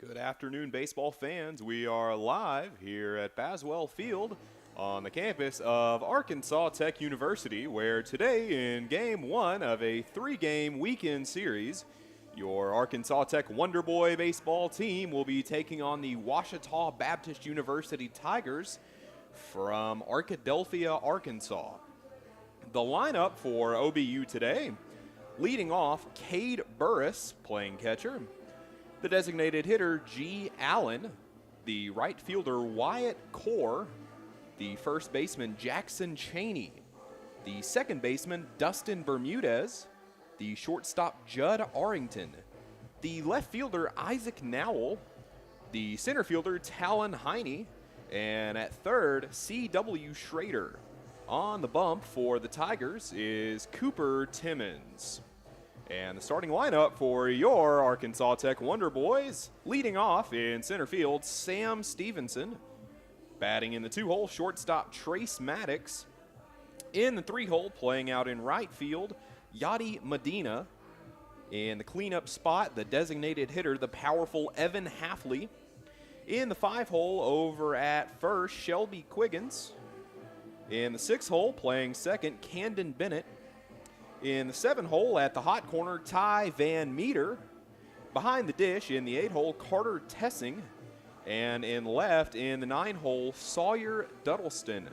Good afternoon, baseball fans. We are live here at Baswell Field on the campus of Arkansas Tech University, where today in Game 1 of a 3-game weekend series, your Arkansas Tech Wonder Boy baseball team will be taking on the Ouachita Baptist University Tigers from Arkadelphia, Arkansas. The lineup for OBU today, leading off, Cade Burris playing catcher. The designated hitter, G. Allen. The right fielder, Wyatt Core. The first baseman, Jackson Chaney. The second baseman, Dustin Bermudez. The shortstop, Judd Arrington. The left fielder, Isaac Nowell. The center fielder, Talon Heine. And at third, C.W. Schrader. On the bump for the Tigers is Cooper Timmons. And the starting lineup for your Arkansas Tech Wonder Boys, leading off in center field, Sam Stevenson. Batting in the 2-hole, shortstop Trace Maddox. In the 3-hole, playing out in right field, Yadi Medina. In the cleanup spot, the designated hitter, the powerful Evan Hafley. In the 5-hole, over at first, Shelby Quiggins. In the 6-hole, playing second, Camden Bennett. In the 7-hole at the hot corner, Ty Van Meter. Behind the dish in the 8-hole, Carter Tessing. And in left in the 9-hole, Sawyer Duddleston.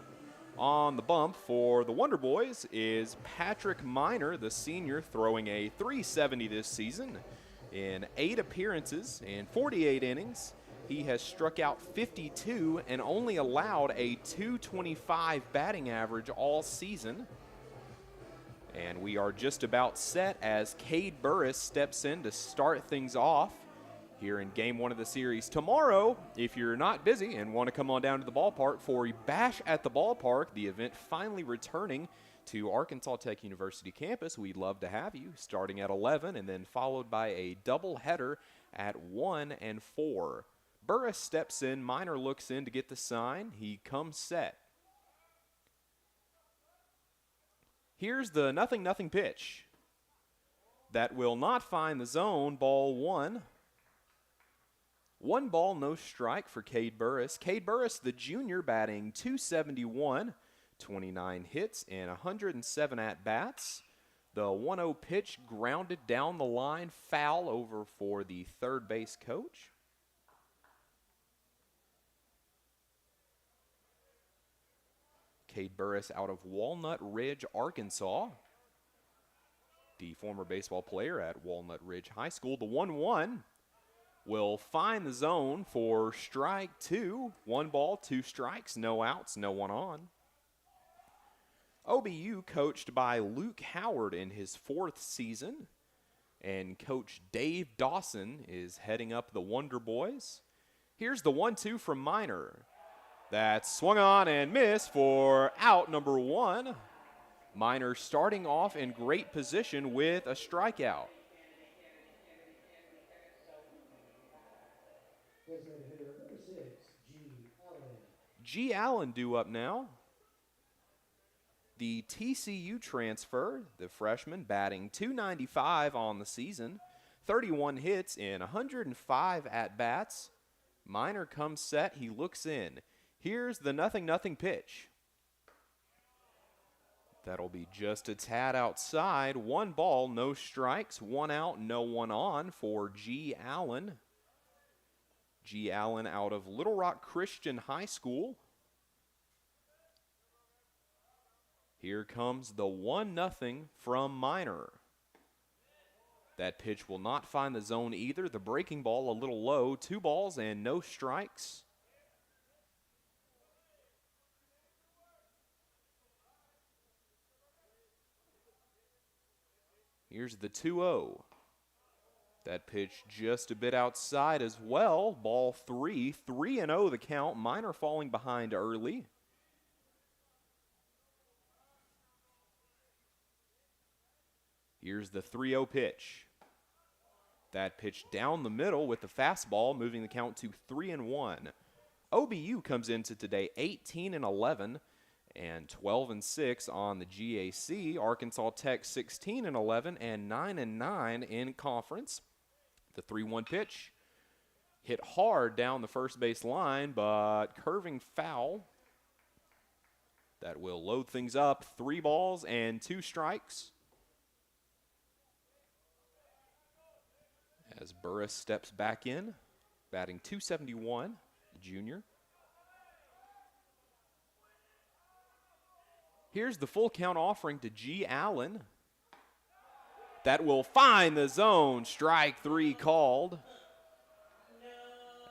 On the bump for the Wonder Boys is Patrick Minor, the senior, throwing a .370 this season. In 8 appearances in 48 innings, he has struck out 52 and only allowed a .225 batting average all season. And we are just about set as Cade Burris steps in to start things off here in Game 1 of the series. Tomorrow, if you're not busy and want to come on down to the ballpark for Bash at the Ballpark, the event finally returning to Arkansas Tech University campus, we'd love to have you, starting at 11 and then followed by a doubleheader at 1 and 4. Burris steps in, Minor looks in to get the sign. He comes set. Here's the 0-0 pitch. That will not find the zone, ball 1. 1 ball, no strike for Cade Burris. Cade Burris, the junior, batting .271, 29 hits and 107 at-bats. The 1-0 pitch grounded down the line, foul over for the third base coach. Cade Burris out of Walnut Ridge, Arkansas. The former baseball player at Walnut Ridge High School. The 1-1 will find the zone for strike 2. 1 ball, 2 strikes, no outs, no one on. OBU coached by Luke Howard in his 4th season. And Coach Dave Dawson is heading up the Wonder Boys. Here's the 1-2 from Minor. That's swung on and missed for out number 1. Minor starting off in great position with a strikeout. G. Allen due up now. The TCU transfer, the freshman, batting .295 on the season, 31 hits in 105 at-bats. Minor comes set, he looks in. Here's the 0-0 pitch. That'll be just a tad outside. 1 ball, no strikes, 1 out, no one on for G. Allen. G. Allen out of Little Rock Christian High School. Here comes the 1-0 from Minor. That pitch will not find the zone either. The breaking ball a little low. 2 balls and no strikes. Here's the 2-0. That pitch just a bit outside as well. Ball 3, 3-0 the count. Minor falling behind early. Here's the 3-0 pitch. That pitch down the middle with the fastball, moving the count to 3-1. OBU comes into today 18-11. And 12-6 on the GAC. Arkansas Tech 16-11 and 9-9 in conference. The 3-1 pitch. Hit hard down the first base line, but curving foul. That will load things up. 3 balls and 2 strikes. As Burris steps back in, batting .271, the junior. Here's the full count offering to G. Allen. That will find the zone. Strike 3 called.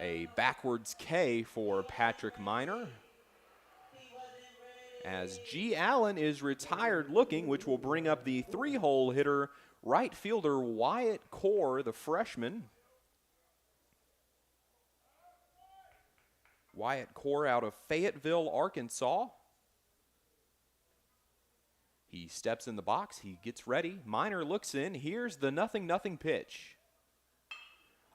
A backwards K for Patrick Minor. As G. Allen is retired looking, which will bring up the 3-hole hitter, right fielder Wyatt Core, the freshman. Wyatt Core out of Fayetteville, Arkansas. He steps in the box. He gets ready. Minor looks in. Here's the 0-0 pitch.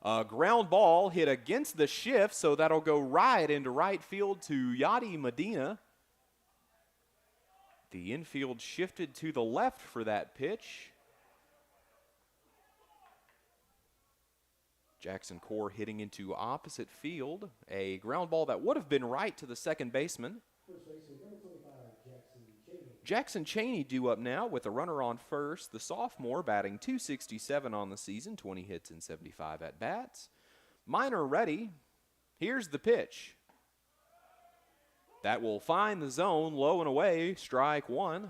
A ground ball hit against the shift, so that'll go right into right field to Yadi Medina. The infield shifted to the left for that pitch. Jackson Core hitting into opposite field. A ground ball that would have been right to the second baseman. Jackson Chaney due up now with a runner on first. The sophomore batting .267 on the season, 20 hits and 75 at-bats. Minor ready. Here's the pitch. That will find the zone, low and away, strike 1.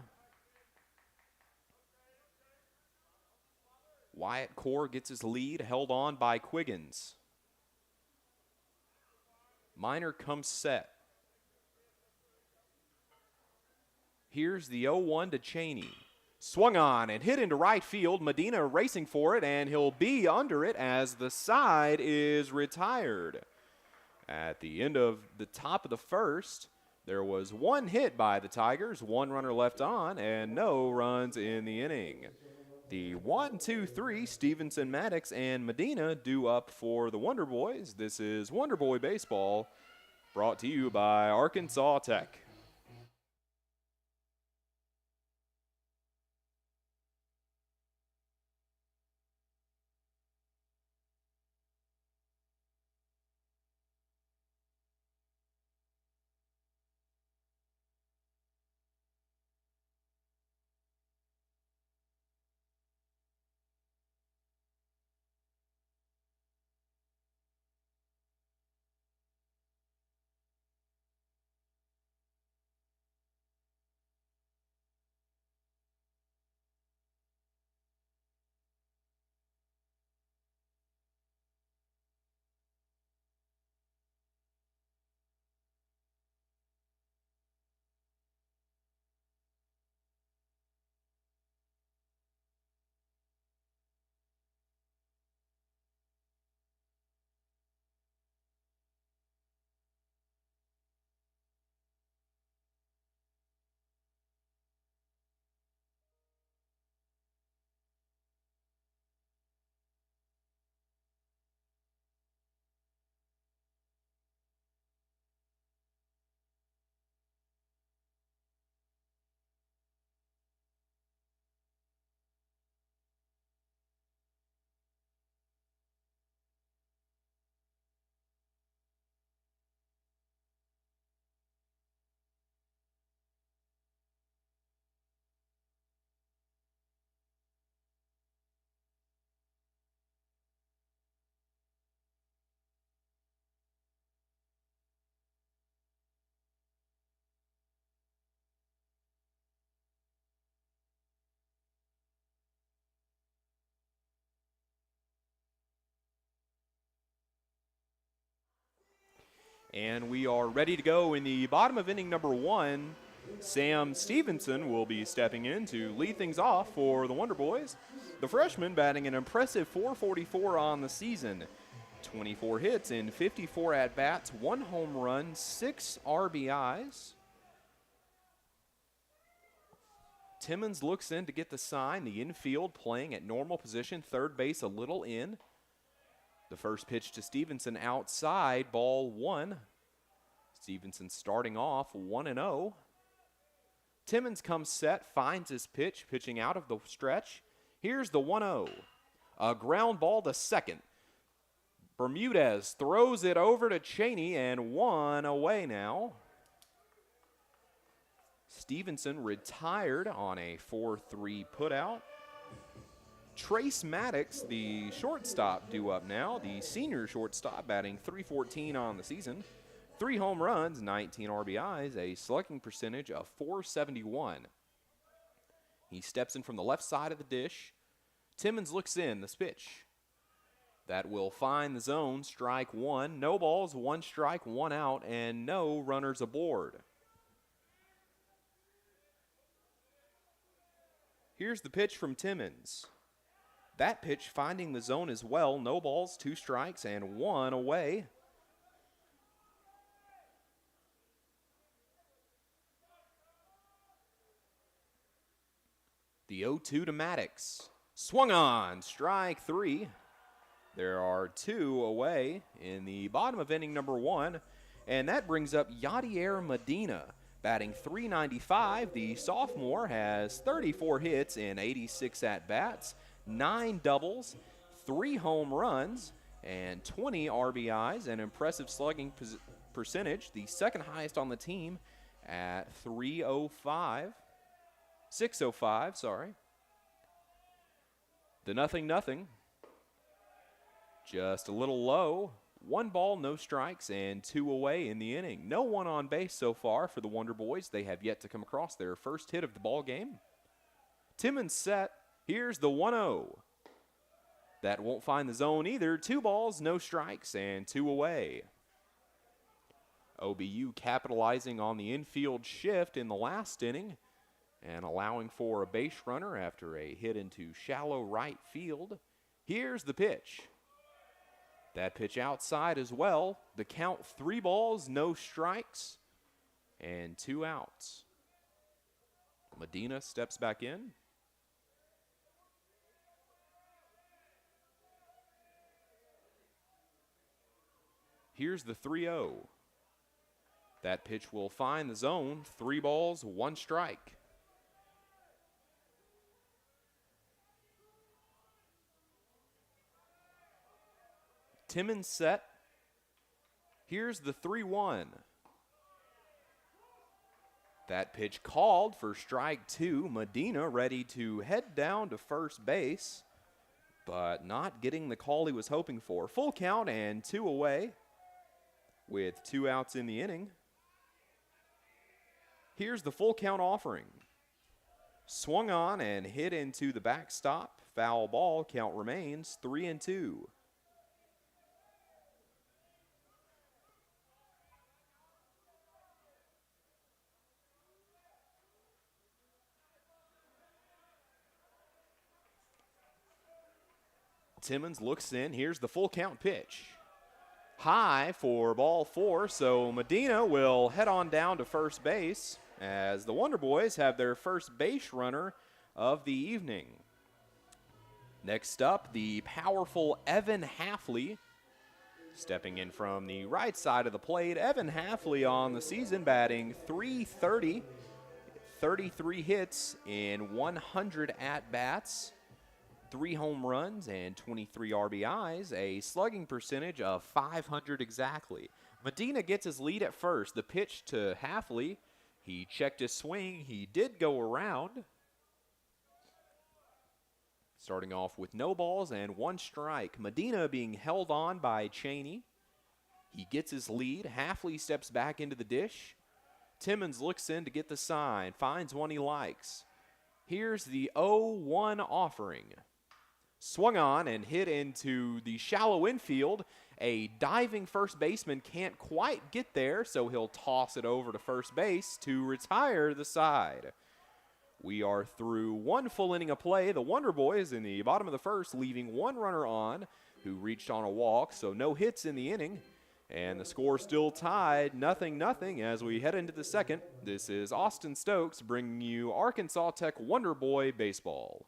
Wyatt Core gets his lead, held on by Quiggins. Minor comes set. Here's the 0-1 to Chaney. Swung on and hit into right field. Medina racing for it, and he'll be under it as the side is retired. At the end of the top of the first, there was 1 hit by the Tigers, 1 runner left on, and no runs in the inning. The 1, 2, 3, Stevenson, Maddox, and Medina due up for the Wonder Boys. This is Wonder Boy Baseball, brought to you by Arkansas Tech. And we are ready to go in the bottom of inning number 1. Sam Stevenson will be stepping in to lead things off for the Wonder Boys. The freshman batting an impressive .444 on the season. 24 hits in 54 at-bats, 1 home run, 6 RBIs. Timmons looks in to get the sign. The infield playing at normal position, third base a little in. The first pitch to Stevenson outside, ball 1. Stevenson starting off 1-0. Timmons comes set, finds his pitch, pitching out of the stretch. Here's the 1-0. A ground ball to second. Bermudez throws it over to Chaney, and 1 away now. Stevenson retired on a 4-3 putout. Trace Maddox, the shortstop, due up now. The senior shortstop, batting .314 on the season. 3 home runs, 19 RBIs, a slugging percentage of .471. He steps in from the left side of the dish. Timmons looks in, the pitch. That will find the zone, strike 1. No balls, 1 strike, 1 out, and no runners aboard. Here's the pitch from Timmons. That pitch finding the zone as well. No balls, 2 strikes, and 1 away. The 0-2 to Maddox. Swung on, strike 3. There are 2 away in the bottom of inning number 1. And that brings up Yadier Medina. Batting .395, the sophomore has 34 hits in 86 at-bats, 9 doubles, 3 home runs, and 20 RBIs, an impressive slugging percentage, the second highest on the team at 605, sorry. The 0-0, just a little low. 1 ball, no strikes, and 2 away in the inning. No one on base so far for the Wonder Boys. They have yet to come across their first hit of the ball game. Timmons set. Here's the 1-0. That won't find the zone either. 2 balls, no strikes, and 2 away. OBU capitalizing on the infield shift in the last inning and allowing for a base runner after a hit into shallow right field. Here's the pitch. That pitch outside as well. The count 3 balls, no strikes, and 2 outs. Medina steps back in. Here's the 3-0. That pitch will find the zone. 3 balls, 1 strike. Timmons set. Here's the 3-1. That pitch called for strike 2. Medina ready to head down to first base, but not getting the call he was hoping for. Full count and 2 away with 2 outs in the inning. Here's the full count offering. Swung on and hit into the backstop. Foul ball. Count remains 3-2. Timmons looks in. Here's the full count pitch. High for ball 4, so Medina will head on down to first base as the Wonder Boys have their first base runner of the evening. Next up, the powerful Evan Hafley. Stepping in from the right side of the plate, Evan Hafley on the season batting .330, 33 hits in 100 at-bats. 3 home runs and 23 RBIs, a slugging percentage of .500 exactly. Medina gets his lead at first. The pitch to Hafley. He checked his swing. He did go around. Starting off with no balls and 1 strike. Medina being held on by Chaney. He gets his lead. Hafley steps back into the dish. Timmons looks in to get the sign. Finds one he likes. Here's the 0-1 offering. Swung on and hit into the shallow infield. A diving first baseman can't quite get there, so he'll toss it over to first base to retire the side. We are through 1 full inning of play. The Wonder Boys in the bottom of the first, leaving 1 runner on who reached on a walk, so no hits in the inning. And the score still tied, 0-0 as we head into the second. This is Austin Stokes bringing you Arkansas Tech Wonder Boy Baseball.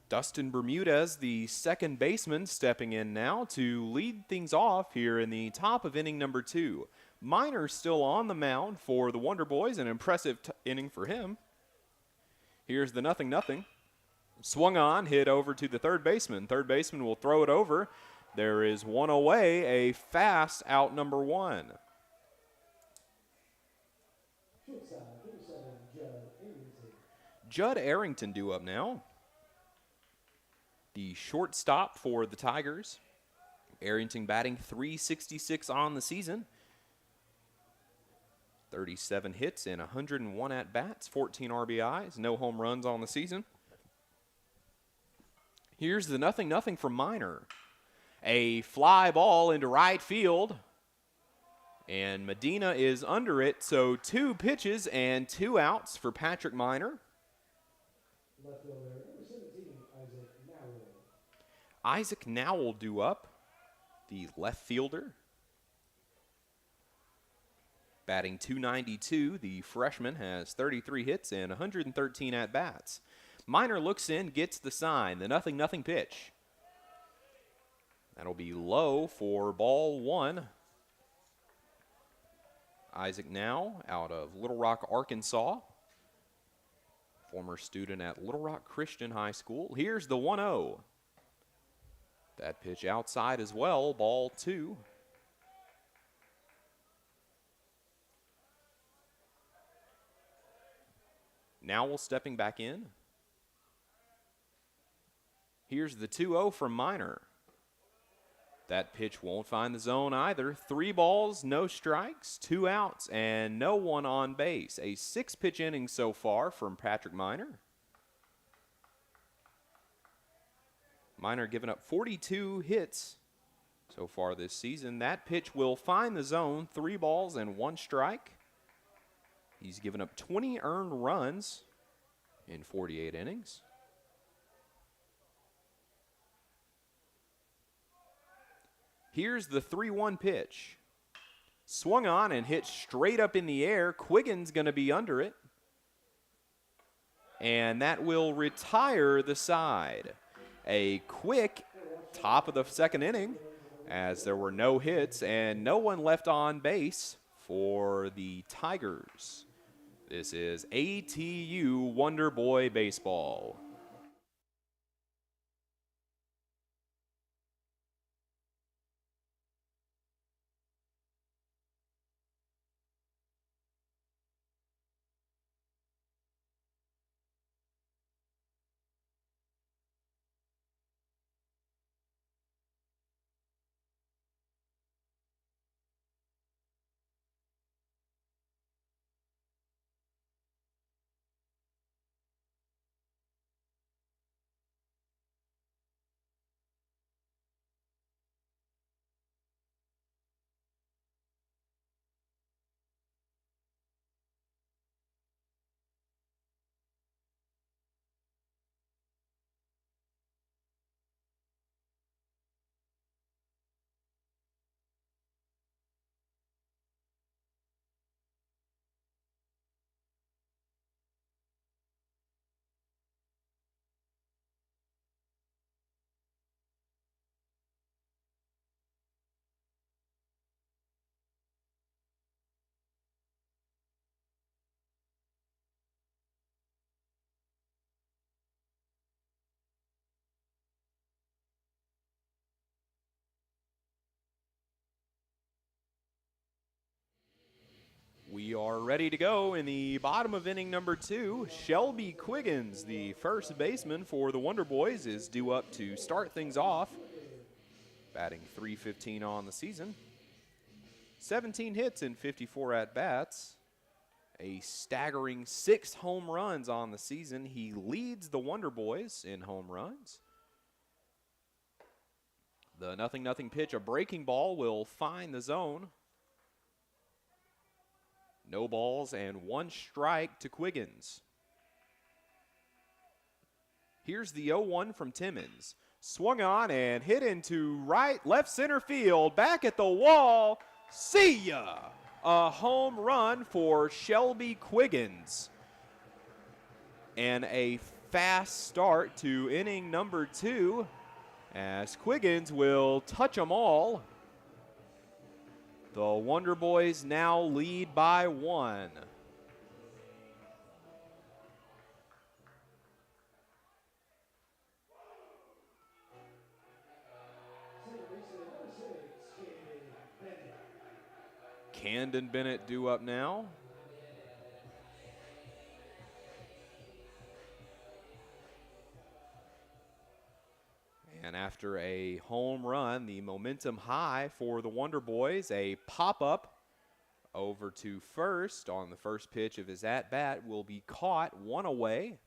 Dustin Bermudez, the second baseman, stepping in now to lead things off here in the top of inning number 2. Minor still on the mound for the Wonder Boys, an impressive inning for him. Here's the 0-0. Swung on, hit over to the third baseman. Third baseman will throw it over. There is one away, a fast out number 1. Judd Arrington due up now. The shortstop for the Tigers. Arrington batting .366 on the season. 37 hits and 101 at-bats, 14 RBIs, no home runs on the season. Here's the 0-0 from Minor. A fly ball into right field. And Medina is under it, so 2 pitches and 2 outs for Patrick Minor. Left fielder, number 17, Isaac Nowell due up, the left fielder. Batting .292, the freshman has 33 hits and 113 at-bats. Minor looks in, gets the sign, the 0-0 pitch. That'll be low for ball 1. Isaac now out of Little Rock, Arkansas. Former student at Little Rock Christian High School. Here's the 1-0. That pitch outside as well, ball 2. Nowell stepping back in. Here's the 2-0 from Minor. That pitch won't find the zone either. 3 balls, no strikes, 2 outs, and no one on base. A 6-pitch inning so far from Patrick Minor. Minor giving up 42 hits so far this season. That pitch will find the zone. 3 balls and 1 strike. He's given up 20 earned runs in 48 innings. Here's the 3-1 pitch. Swung on and hit straight up in the air. Quiggins going to be under it. And that will retire the side. A quick top of the second inning as there were no hits and no one left on base for the Tigers. This is ATU Wonder Boy Baseball. We are ready to go in the bottom of inning number 2. Shelby Quiggins, the first baseman for the Wonder Boys, is due up to start things off. Batting .315 on the season. 17 hits and 54 at-bats. A staggering 6 home runs on the season. He leads the Wonder Boys in home runs. The 0-0 pitch, a breaking ball, will find the zone. No balls and 1 strike to Quiggins. Here's the 0-1 from Timmons. Swung on and hit into left center field. Back at the wall. See ya! A home run for Shelby Quiggins. And a fast start to inning number 2 as Quiggins will touch them all. The Wonder Boys now lead by 1. Camden Bennett due up now. And after a home run, the momentum high for the Wonder Boys, a pop-up over to first on the first pitch of his at-bat will be caught, 1 away.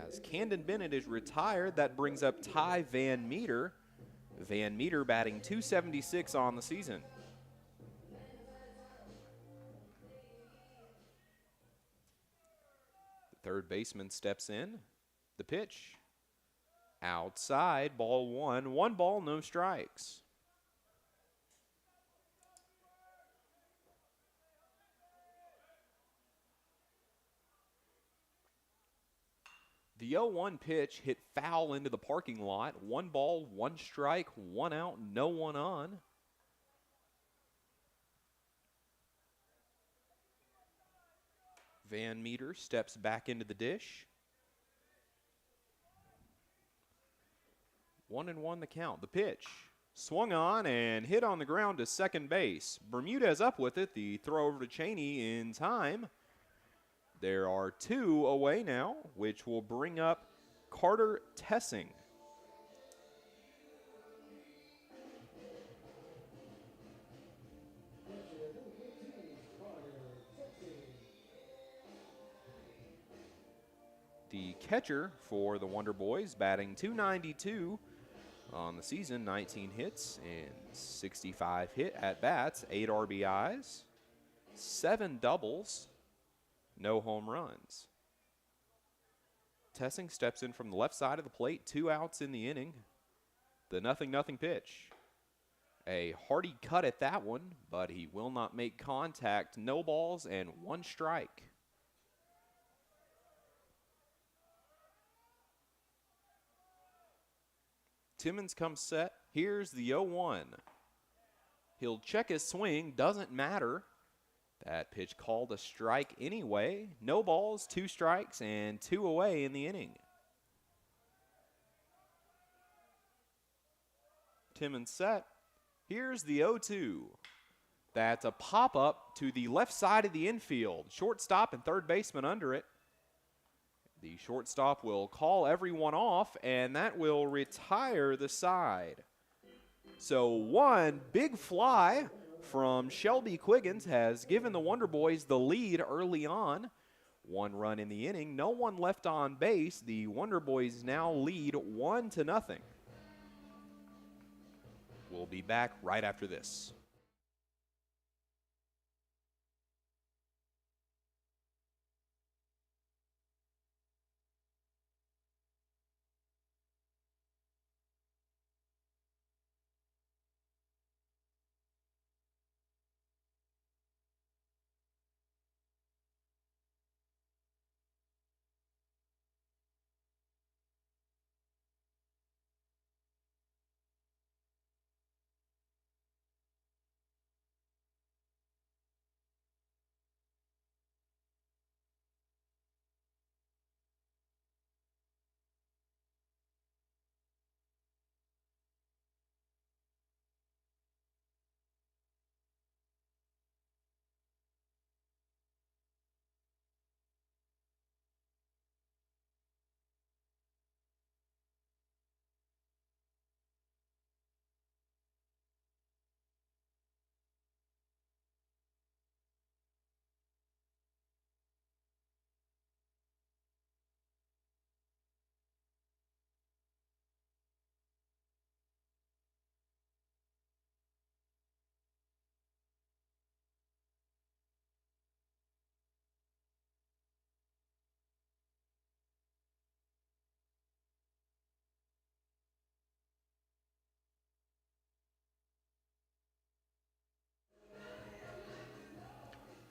As Camden Bennett is retired, that brings up Ty Van Meter. Van Meter batting .276 on the season. The third baseman steps in. The pitch. Outside, ball 1. 1 ball, no strikes. The 0-1 pitch hit foul into the parking lot. 1 ball, 1 strike, 1 out, no one on. Van Meter steps back into the dish. 1-1 the count. The pitch swung on and hit on the ground to second base. Bermudez up with it. The throw over to Chaney in time. There are 2 away now, which will bring up Carter Tessing. The catcher for the Wonder Boys batting .292 on the season, 19 hits and 65 hit at-bats, 8 RBIs, 7 doubles, no home runs. Tessing steps in from the left side of the plate, 2 outs in the inning. The 0-0 pitch. A hearty cut at that one, but he will not make contact. No balls and 1 strike. Timmons comes set. Here's the 0-1. He'll check his swing, doesn't matter. That pitch called a strike anyway. No balls, 2 strikes, and 2 away in the inning. Timmons set. Here's the 0-2. That's a pop-up to the left side of the infield. Shortstop and third baseman under it. The shortstop will call everyone off, and that will retire the side. So 1 big fly from Shelby Quiggins has given the Wonder Boys the lead early on. 1 run in the inning, no one left on base. The Wonder Boys now lead 1-0. We'll be back right after this.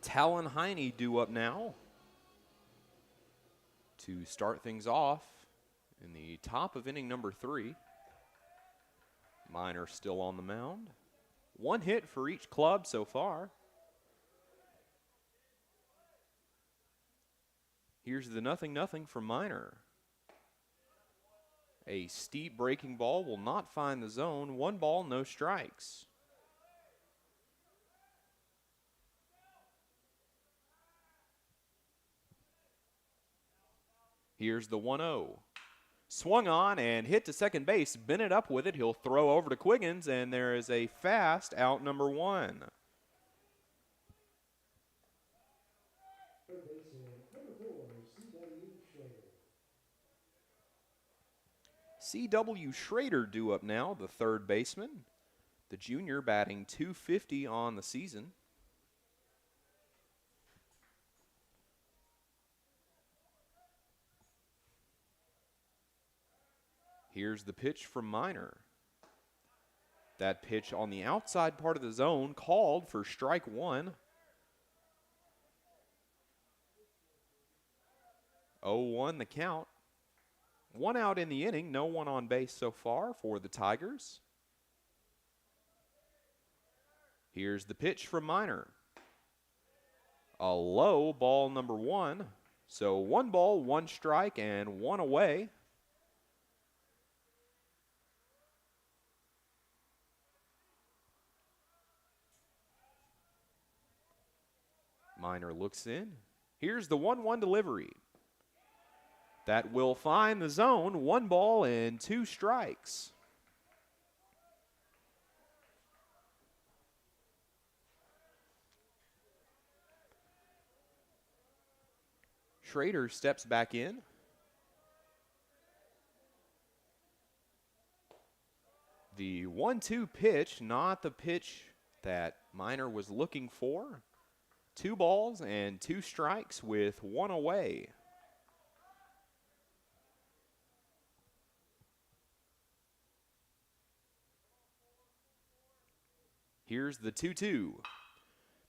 Talon Heine due up now to start things off in the top of inning number 3. Minor still on the mound. 1 hit for each club so far. Here's the 0-0 from Minor. A steep breaking ball will not find the zone. 1 ball, no strikes. Here's the 1-0. Swung on and hit to second base. Bennett up with it. He'll throw over to Quiggins, and there is a fast out number 1. Third baseman, number 4, C.W. Schrader. C.W. Schrader due up now, the third baseman. The junior batting .250 on the season. Here's the pitch from Minor. That pitch on the outside part of the zone called for strike 1. 0-1 the count. 1 out in the inning, no one on base so far for the Tigers. Here's the pitch from Minor. A low ball number 1. So 1 ball, 1 strike, and 1 away. Minor looks in. Here's the 1-1 delivery. That will find the zone. 1 ball and 2 strikes. Schrader steps back in. The 1-2 pitch, not the pitch that Minor was looking for. 2 balls and 2 strikes with 1 away. Here's the 2-2.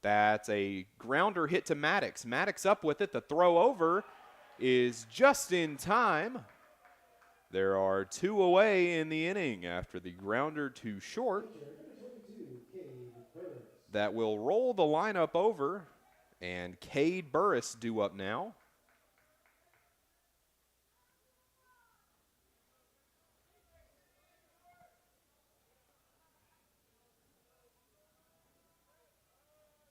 That's a grounder hit to Maddox. Maddox up with it. The throw over is just in time. There are 2 away in the inning after the grounder to short. That will roll the lineup over. And Cade Burris due up now.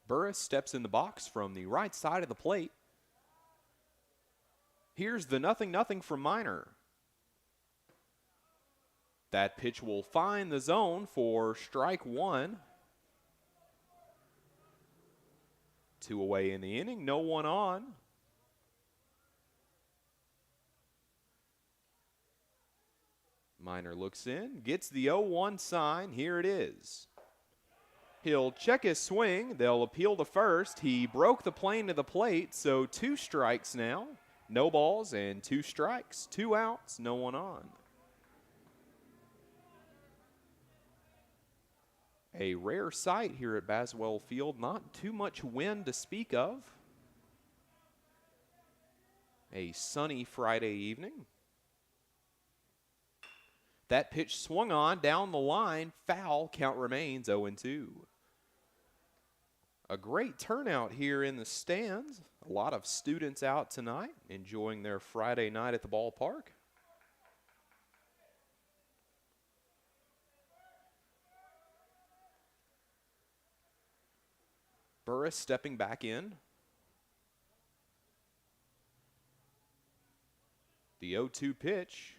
Burris steps in the box from the right side of the plate. Here's the 0-0 from Minor. That pitch will find the zone for strike 1. 2 away in the inning, no one on. Minor looks in, gets the 0-1 sign. Here it is. He'll check his swing. They'll appeal to first. He broke the plane to the plate, so 2 strikes now. No balls and 2 strikes. 2 outs, no one on. A rare sight here at Baswell Field. Not too much wind to speak of. A sunny Friday evening. That pitch swung on down the line. Foul. Count remains 0-2. A great turnout here in the stands. A lot of students out tonight enjoying their Friday night at the ballpark. Burris stepping back in. The 0-2 pitch.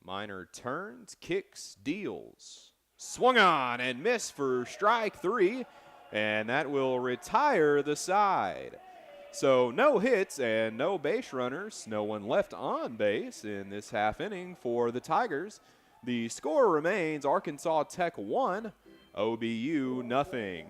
Minor turns, kicks, deals. Swung on and missed for strike 3, and that will retire the side. So no hits and no base runners, no one left on base in this half inning for the Tigers. The score remains Arkansas Tech 1, OBU nothing.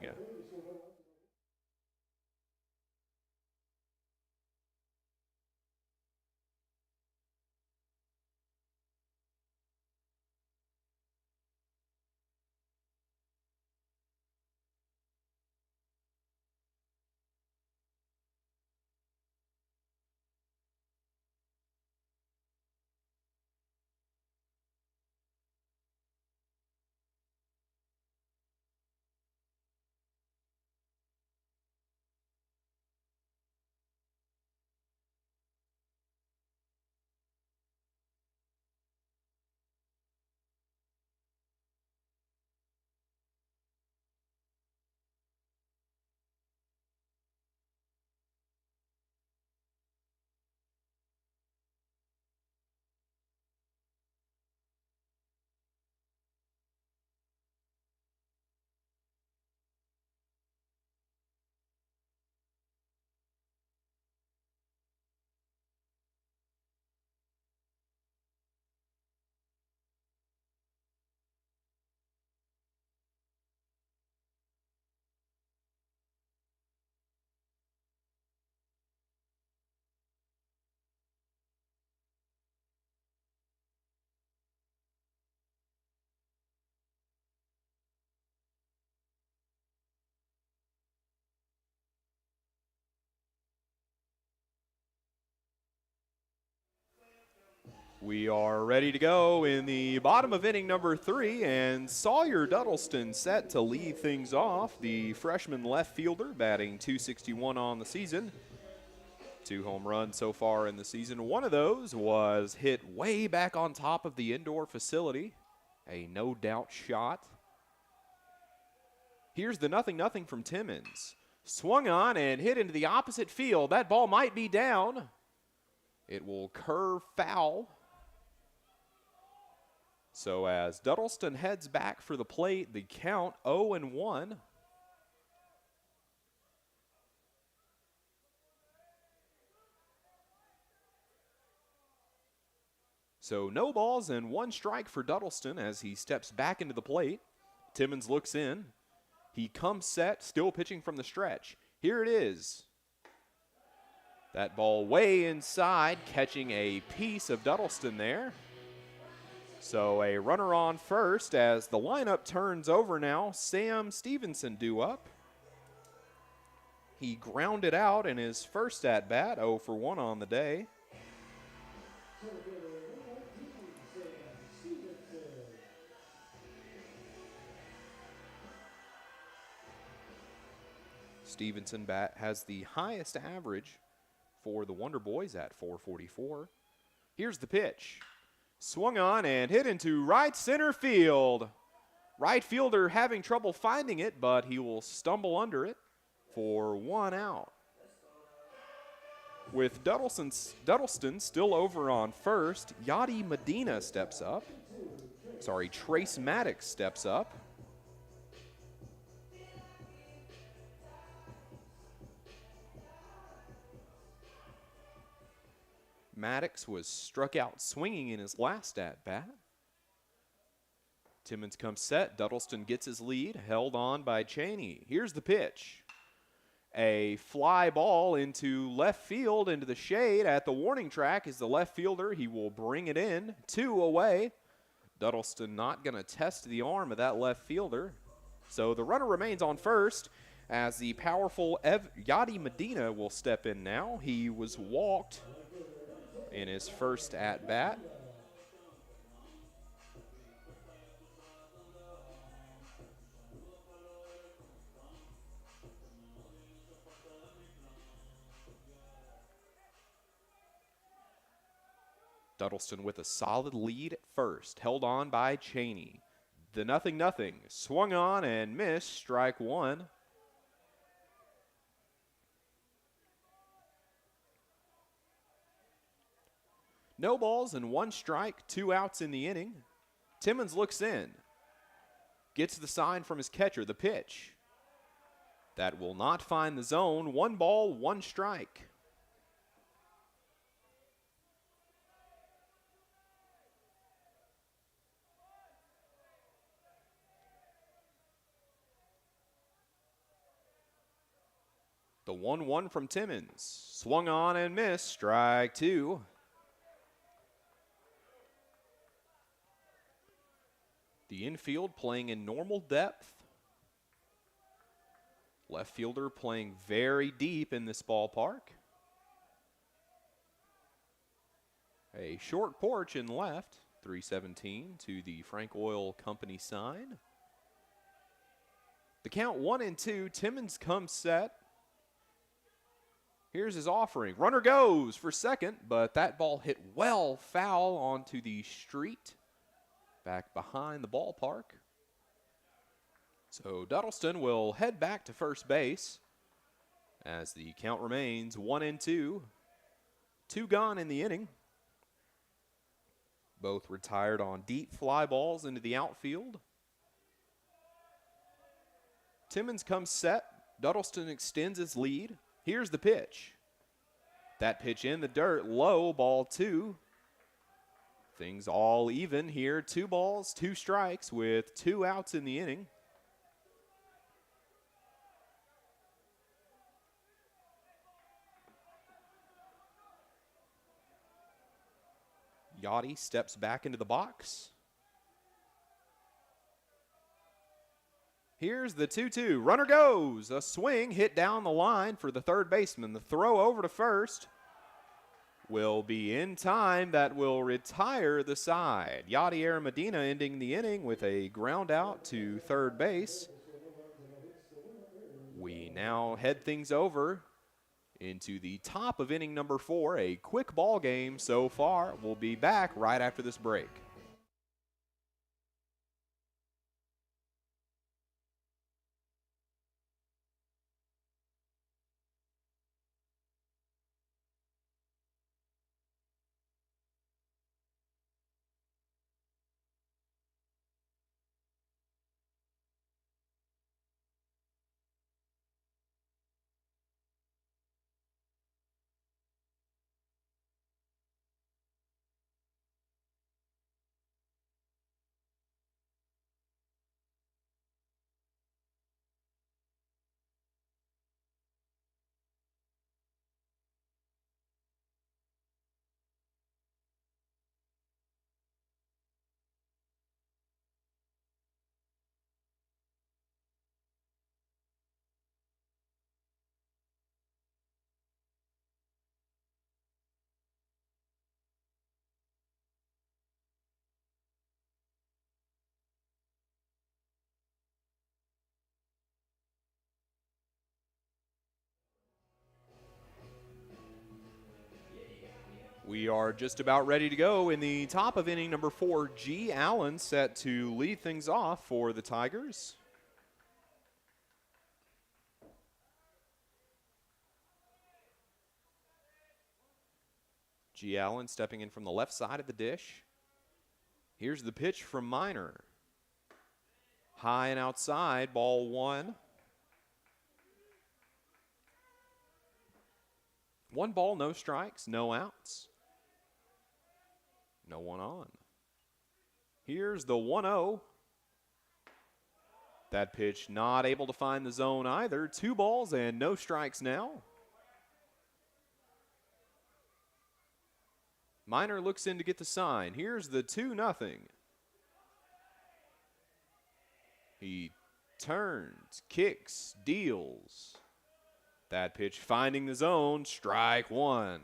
We are ready to go in the bottom of inning number 3, and Sawyer Duddleston set to lead things off. The freshman left fielder batting .261 on the season. 2 home runs so far in the season. One of those was hit way back on top of the indoor facility. A no-doubt shot. Here's the 0-0 from Timmons. Swung on and hit into the opposite field. That ball might be down. It will curve foul. So as Duddleston heads back for the plate, the count 0-1. So no balls and 1 strike for Duddleston as he steps back into the plate. Timmons looks in. He comes set, still pitching from the stretch. Here it is. That ball way inside, catching a piece of Duddleston there. So a runner on first as the lineup turns over now. Sam Stevenson due up. He grounded out in his first at-bat, 0 for 1 on the day. Stevenson has the highest average for the Wonder Boys at .444. Here's the pitch. Swung on and hit into right center field. Right fielder having trouble finding it, but he will stumble under it for 1 out. With Duddleston still over on first, Yadi Medina steps up. Trace Maddox steps up. Maddox was struck out swinging in his last at-bat. Timmons comes set. Duddleston gets his lead, held on by Chaney. Here's the pitch. A fly ball into left field, into the shade at the warning track is the left fielder. He will bring it in, 2 away. Duddleston not going to test the arm of that left fielder. So the runner remains on first as the powerful Yadi Medina will step in now. He was walked in his first at-bat. Duddleston with a solid lead at first, held on by Chaney. The 0-0, swung on and missed, strike 1. No balls and 1 strike, 2 outs in the inning. Timmons looks in. Gets the sign from his catcher, the pitch. That will not find the zone. 1 ball, 1 strike. The 1-1 from Timmons. Swung on and missed, strike 2. The infield playing in normal depth. Left fielder playing very deep in this ballpark. A short porch in left, 317 to the Frank Oil Company sign. The count 1-2, Timmons comes set. Here's his offering. Runner goes for second, but that ball hit well foul onto the street back behind the ballpark. So Duddleston will head back to first base as the count remains 1-2. 2 gone in the inning. Both retired on deep fly balls into the outfield. Timmons comes set. Duddleston extends his lead. Here's the pitch. That pitch in the dirt, low, ball 2. Things all even here. 2 balls, 2 strikes with 2 outs in the inning. Yachty steps back into the box. Here's the 2-2. Runner goes. A swing hit down the line for the third baseman. The throw over to first. will be in time. That will retire the side. Yadier Medina ending the inning with a ground out to third base. We now head things over into the top of inning number 4. A quick ball game so far. We'll be back right after this break. We are just about ready to go in the top of inning number 4. G. Allen set to lead things off for the Tigers. G. Allen stepping in from the left side of the dish. Here's the pitch from Minor. High and outside, ball 1. 1 ball, no strikes, no outs. No one on. Here's the 1-0. That pitch not able to find the zone either. 2 balls and no strikes now. Minor looks in to get the sign. Here's the 2-0. He turns, kicks, deals. That pitch finding the zone, strike 1.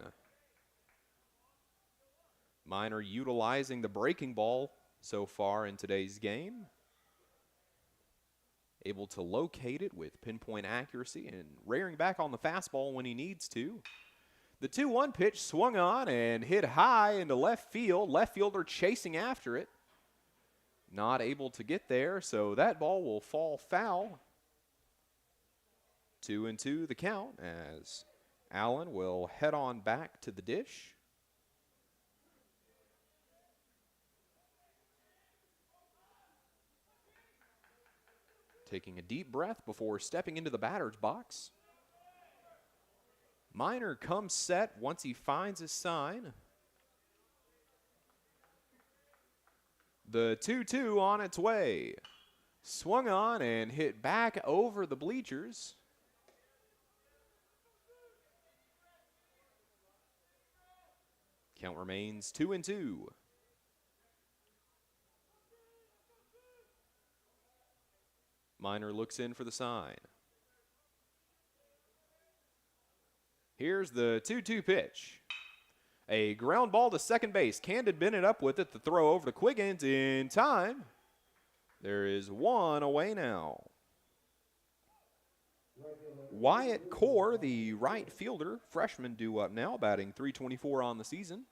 Minor utilizing the breaking ball so far in today's game. Able to locate it with pinpoint accuracy and rearing back on the fastball when he needs to. The 2-1 pitch swung on and hit high into left field. Left fielder chasing after it. Not able to get there, so that ball will fall foul. 2-2 the count as Allen will head on back to the dish. Taking a deep breath before stepping into the batter's box. Minor comes set once he finds his sign. The 2-2 on its way. Swung on and hit back over the bleachers. Count remains 2-2. Minor looks in for the sign. Here's the 2-2 pitch. A ground ball to second base. Candid Bennett up with it. The throw over to Quiggins in time. There is 1 away now. Wyatt Core, the right fielder, freshman due up now, batting .324 on the season.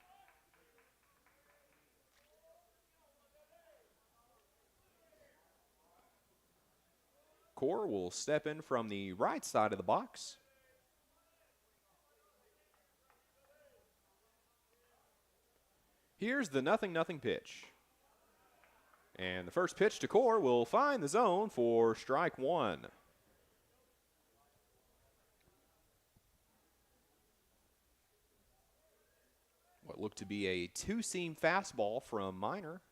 Core will step in from the right side of the box. Here's the 0-0 pitch. And the first pitch to Core will find the zone for strike 1. What looked to be a 2-seam fastball from Minor.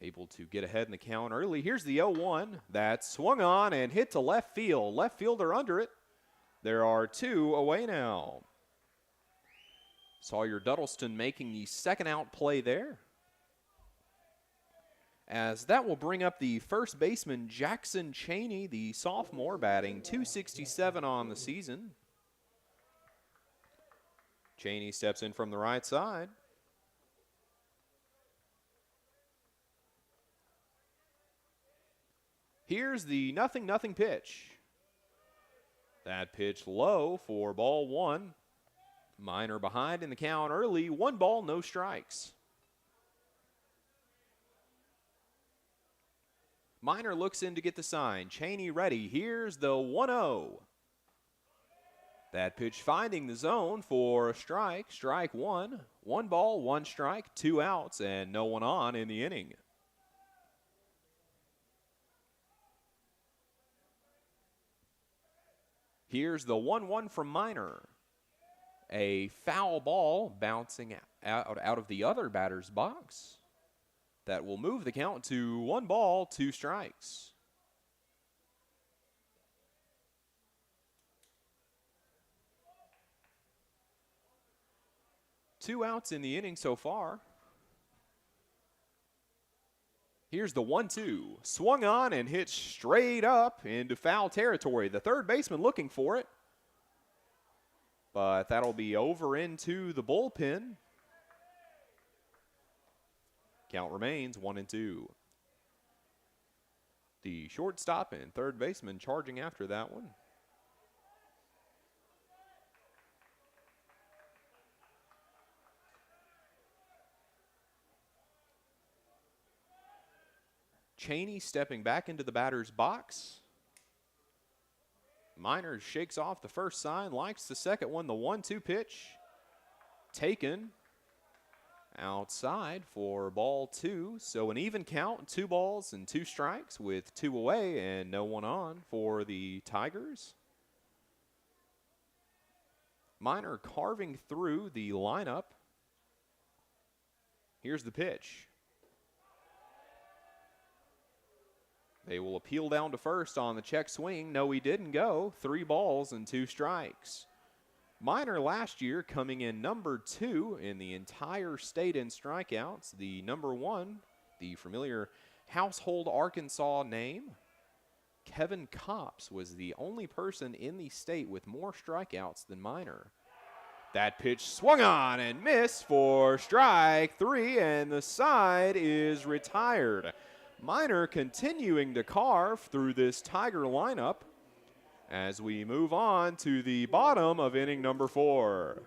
Able to get ahead in the count early. Here's the 0-1. That swung on and hit to left field. Left fielder under it. There are 2 away now. Sawyer Duddleston making the second out play there. As that will bring up the first baseman, Jackson Chaney, the sophomore, batting .267 on the season. Chaney steps in from the right side. Here's the 0-0 pitch. That pitch low for ball one. Minor behind in the count early. 1 ball, no strikes. Minor looks in to get the sign. Chaney ready. Here's the 1-0. That pitch finding the zone for a strike. Strike one. 1 ball, 1 strike, 2 outs, and no one on in the inning. Here's the 1-1 from Minor. A foul ball bouncing out of the other batter's box. That will move the count to 1 ball, 2 strikes. Two outs in the inning so far. Here's the 1-2. Swung on and hit straight up into foul territory. The third baseman looking for it. But that'll be over into the bullpen. Count remains 1-2. The shortstop and third baseman charging after that one. Chaney stepping back into the batter's box. Minor shakes off the first sign, likes the second one, the 1-2 pitch. Taken outside for ball 2. So an even count, 2 balls and 2 strikes with 2 away and no one on for the Tigers. Minor carving through the lineup. Here's the pitch. They will appeal down to first on the check swing. No, he didn't go. 3 balls and 2 strikes. Minor last year coming in number 2 in the entire state in strikeouts. The number 1, the familiar household Arkansas name, Kevin Copps, was the only person in the state with more strikeouts than Minor. That pitch swung on and missed for strike 3, and the side is retired. Minor continuing to carve through this Tiger lineup as we move on to the bottom of inning number 4.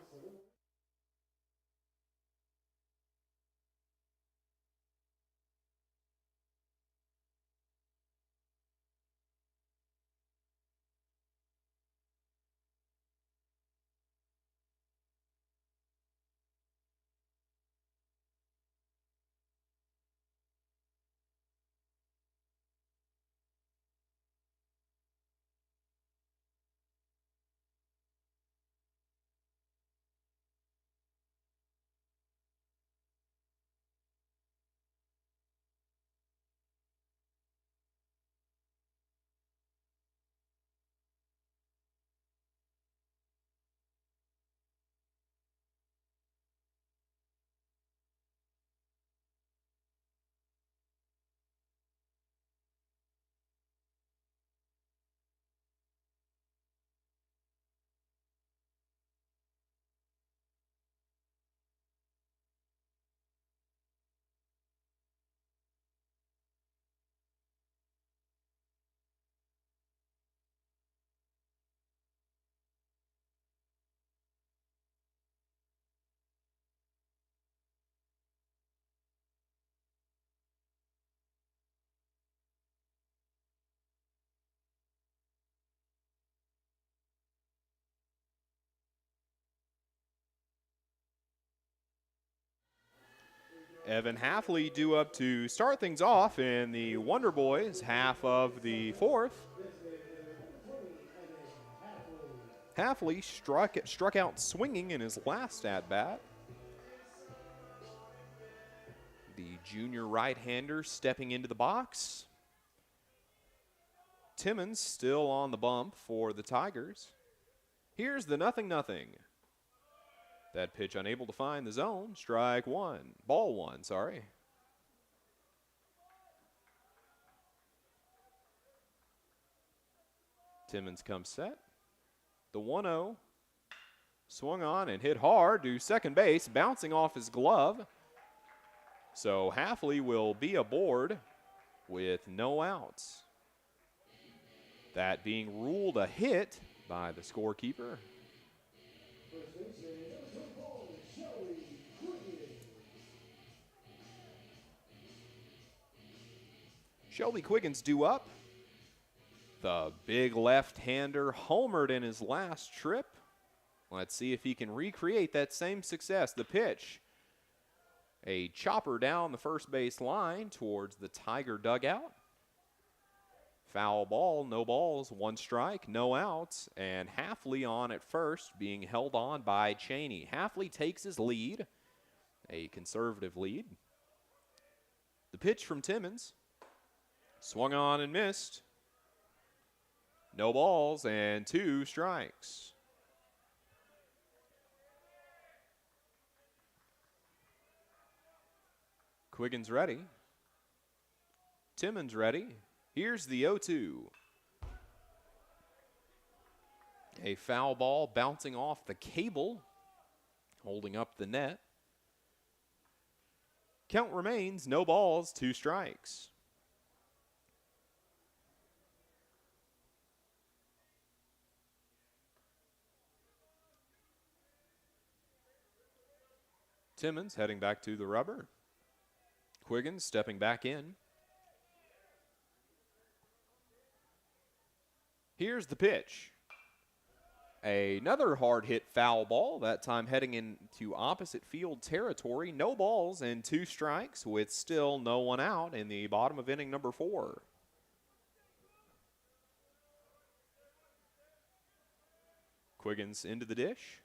Evan Hafley due up to start things off in the Wonder Boys half of the 4th. Hafley struck out swinging in his last at-bat. The junior right-hander stepping into the box. Timmons still on the bump for the Tigers. Here's the 0-0. That pitch unable to find the zone. Strike 1. Ball 1, sorry. Timmons comes set. The 1-0. Swung on and hit hard to second base, bouncing off his glove. So Hafley will be aboard with no outs. That being ruled a hit by the scorekeeper. First baseman, number 24, Shelby Quiggins. Shelby Quiggins due up. The big left-hander homered in his last trip. Let's see if he can recreate that same success. The pitch. A chopper down the first base line towards the Tiger dugout. Foul ball, no balls, one strike, no outs, and Hafley on at first, being held on by Chaney. Hafley takes his lead, a conservative lead. The pitch from Timmons. Swung on and missed. No balls and two strikes. Quiggins ready. Timmons ready. Here's the 0-2. A foul ball bouncing off the cable, holding up the net. Count remains no balls, two strikes. Timmons heading back to the rubber. Quiggins stepping back in. Here's the pitch. Another hard hit foul ball, that time heading into opposite field territory. No balls and two strikes with still no one out in the bottom of inning number 4. Quiggins into the dish.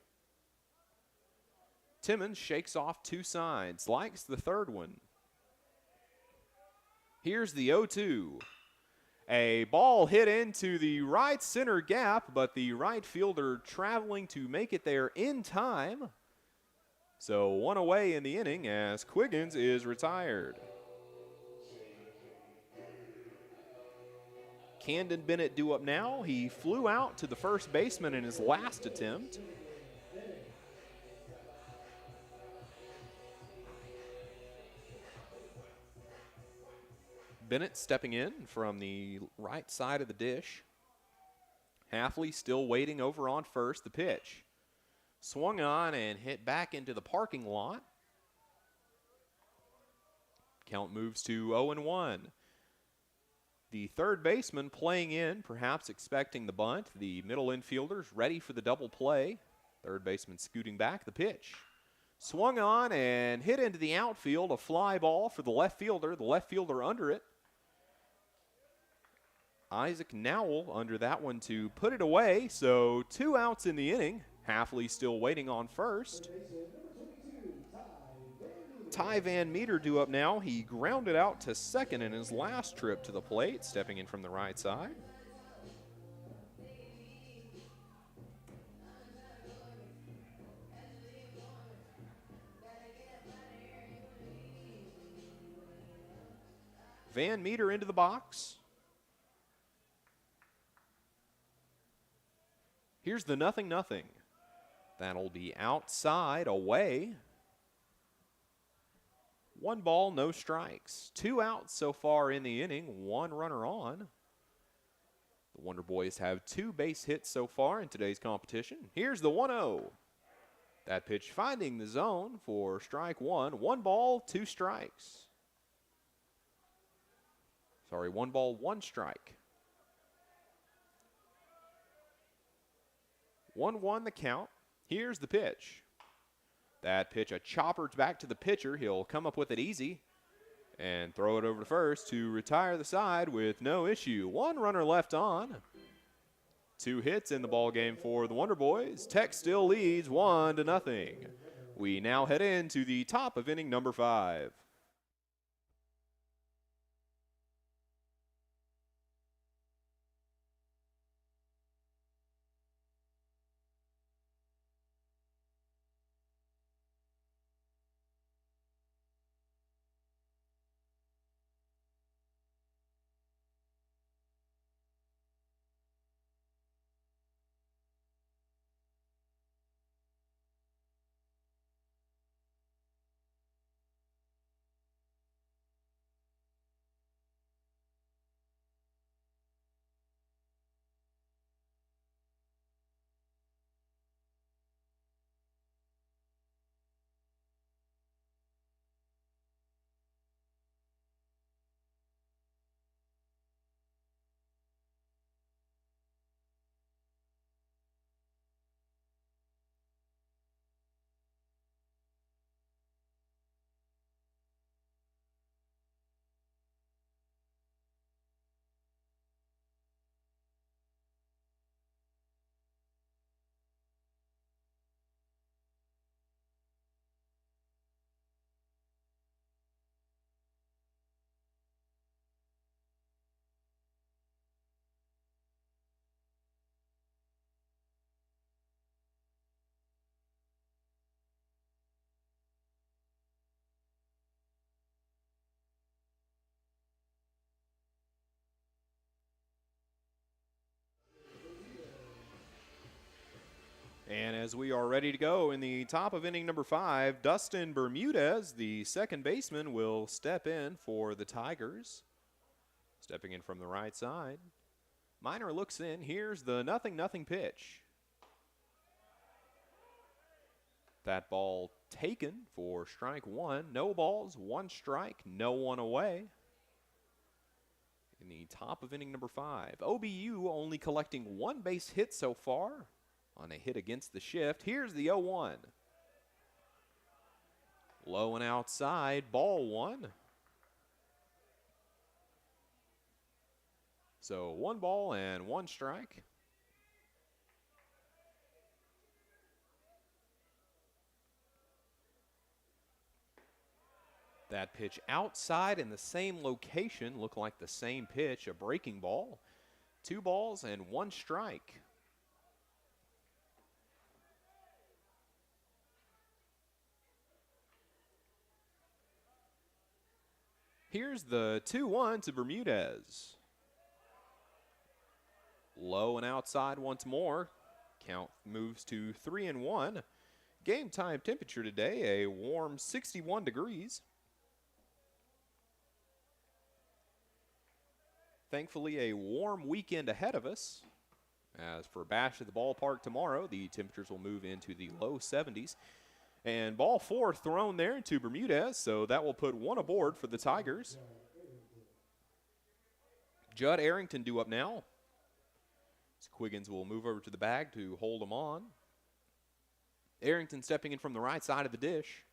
Timmons shakes off two sides, likes the third one. Here's the 0-2. A ball hit into the right center gap, but the right fielder traveling to make it there in time. So one away in the inning as Quiggins is retired. Camden Bennett due up now. He flew out to the first baseman in his last attempt. Bennett stepping in from the right side of the dish. Hafley still waiting over on first. The pitch. Swung on and hit back into the parking lot. Count moves to 0-1. The third baseman playing in, perhaps expecting the bunt. The middle infielders ready for the double play. Third baseman scooting back. The pitch. Swung on and hit into the outfield. A fly ball for the left fielder. The left fielder under it. Isaac Nowell under that one to put it away. So 2 outs in the inning. Hafley still waiting on first. Ty Van Meter due up now. He grounded out to second in his last trip to the plate, stepping in from the right side. Van Meter into the box. Here's the 0-0. That'll be outside, away. 1 ball, no strikes. 2 outs so far in the inning, 1 runner on. The Wonder Boys have 2 base hits so far in today's competition. Here's the 1-0. That pitch finding the zone for strike 1. 1 ball, 2 strikes. Sorry, 1 ball, 1 strike. 1-1 the count. Here's the pitch. That pitch, a chopper back to the pitcher. He'll come up with it easy and throw it over to first to retire the side with no issue. 1 runner left on. 2 hits in the ball game for the Wonder Boys. Tech still leads 1-0. We now head into the top of inning number 5. And as we are ready to go in the top of inning number 5, Dustin Bermudez, the second baseman, will step in for the Tigers. Stepping in from the right side. Minor looks in. Here's the 0-0 pitch. That ball taken for strike 1. No balls, 1 strike, no one away. In the top of inning number 5. OBU only collecting 1 base hit so far on a hit against the shift. Here's the 0-1. Low and outside, ball 1. So 1 ball and 1 strike. That pitch outside in the same location, looked like the same pitch, a breaking ball. 2 balls and 1 strike. Here's the 2-1 to Bermudez. Low and outside once more. Count moves to 3-1. Game time temperature today, a warm 61 degrees. Thankfully, a warm weekend ahead of us. As for Bash at the ballpark tomorrow, the temperatures will move into the low 70s. And ball 4 thrown there to Bermudez, so that will put 1 aboard for the Tigers. Judd Arrington due up now. Quiggins will move over to the bag to hold him on. Arrington stepping in from the right side of the dish.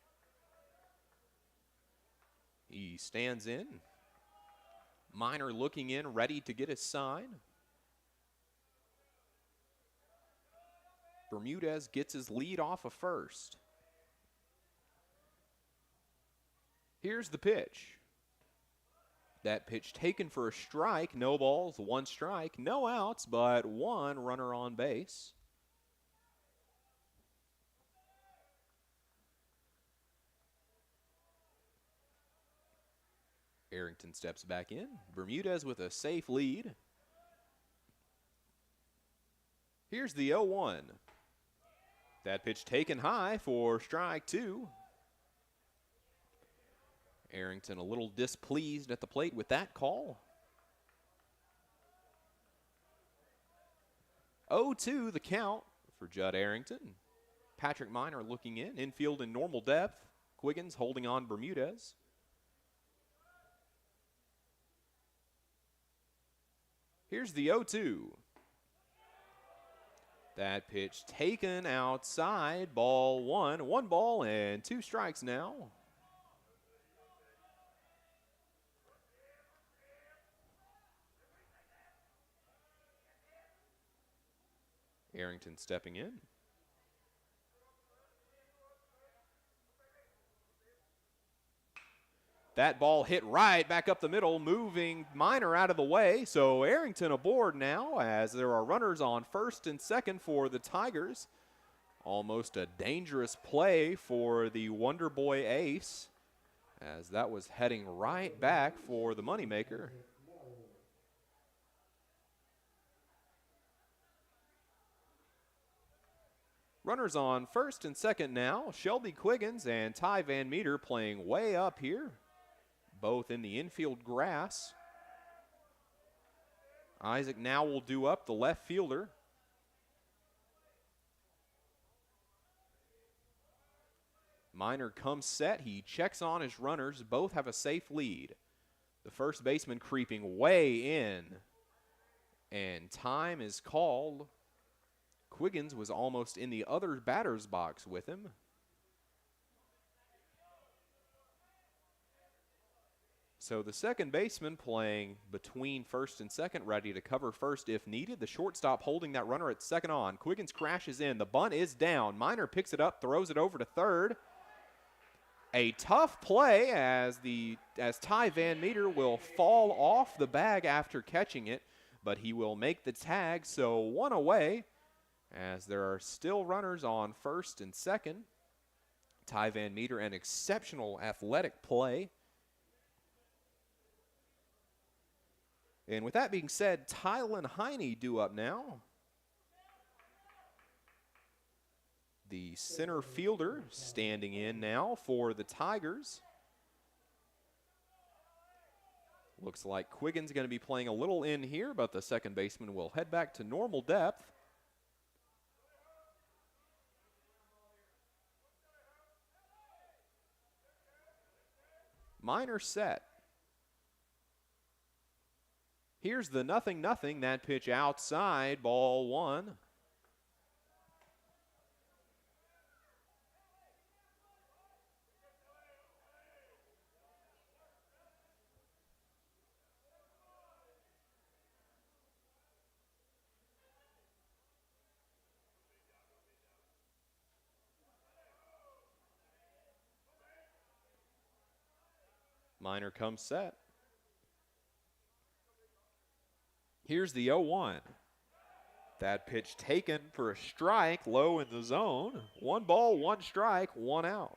He stands in. Minor looking in, ready to get his sign. Bermudez gets his lead off of first. Here's the pitch. That pitch taken for a strike. No balls, 1 strike. No outs, but 1 runner on base. Arrington steps back in. Bermudez with a safe lead. Here's the 0-1. That pitch taken high for strike 2. Arrington a little displeased at the plate with that call. 0-2 the count for Judd Arrington. Patrick Minor looking in. Infield in normal depth. Quiggins holding on Bermudez. Here's the 0-2. That pitch taken outside. Ball 1. 1 ball and 2 strikes now. Arrington stepping in. That ball hit right back up the middle, moving Minor out of the way. So Arrington aboard now as there are runners on first and second for the Tigers. Almost a dangerous play for the Wonder Boy ace, as that was heading right back for the moneymaker. Runners on first and second now. Shelby Quiggins and Ty Van Meter playing way up here, both in the infield grass. Isaac now will do up, the left fielder. Minor comes set. He checks on his runners. Both have a safe lead. The first baseman creeping way in, and time is called. Quiggins was almost in the other batter's box with him. So the second baseman playing between first and second, ready to cover first if needed. The shortstop holding that runner at second on. Quiggins crashes in. The bunt is down. Minor picks it up, throws it over to third. A tough play as Ty Van Meter will fall off the bag after catching it, but he will make the tag, so 1 away. As there are still runners on first and second. Ty Van Meter, an exceptional athletic play. And with that being said, Tylen Heine due up now. the center fielder standing in now for the Tigers. Looks like Quiggins going to be playing a little in here, but the second baseman will head back to normal depth. Minor set. Here's the 0-0. That pitch outside, ball one. Minor comes set. Here's the 0-1. That pitch taken for a strike, low in the zone. 1 ball, 1 strike, 1 out.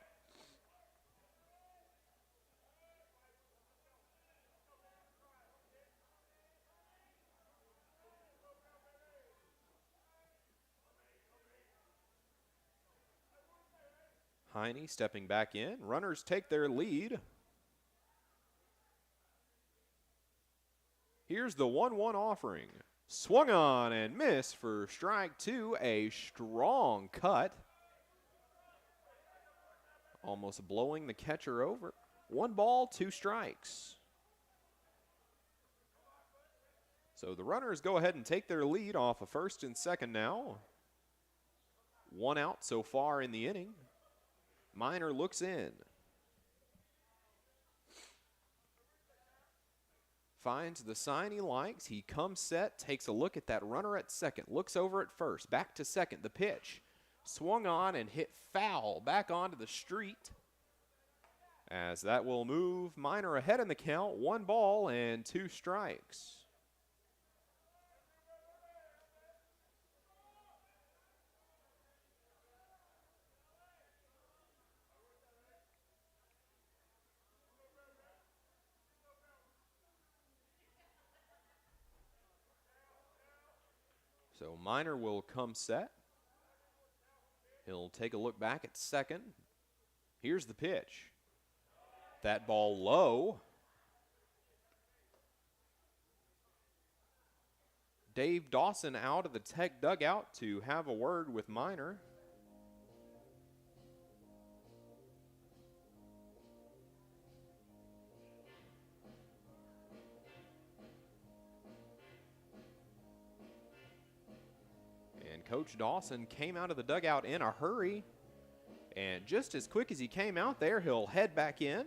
Chaney stepping back in. Runners take their lead. Here's the 1-1 offering. Swung on and missed for strike 2. A strong cut. Almost blowing the catcher over. 1 ball, 2 strikes. So the runners go ahead and take their lead off of first and second now. 1 out so far in the inning. Minor looks in. Finds the sign he likes. He comes set, takes a look at that runner at second, looks over at first, back to second. The pitch swung on and hit foul back onto the street. As that will move Minor ahead in the count. 1 ball and 2 strikes. So Minor will come set. He'll take a look back at second. Here's the pitch. That ball low. Dave Dawson out of the Tech dugout to have a word with Minor. Coach Dawson came out of the dugout in a hurry, and just as quick as he came out there, he'll head back in.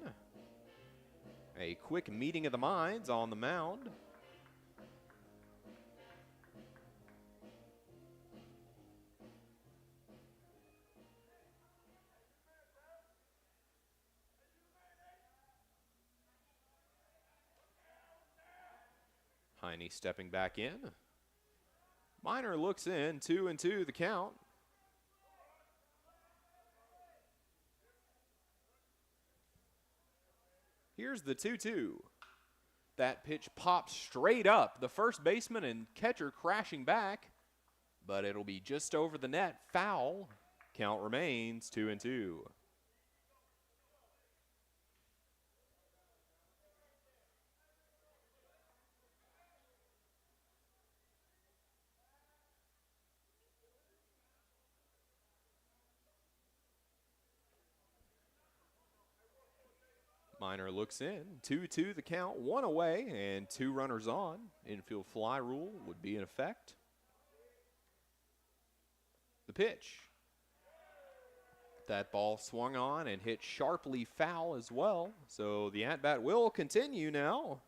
A quick meeting of the minds on the mound. Chaney stepping back in. Minor looks in, 2-2 the count. Here's the 2-2. That pitch pops straight up. The first baseman and catcher crashing back, but it'll be just over the net. Foul. Count remains 2-2. Minor looks in, 2-2 the count, 1 away and 2 runners on. Infield fly rule would be in effect. The pitch. That ball swung on and hit sharply foul as well. So the at-bat will continue now.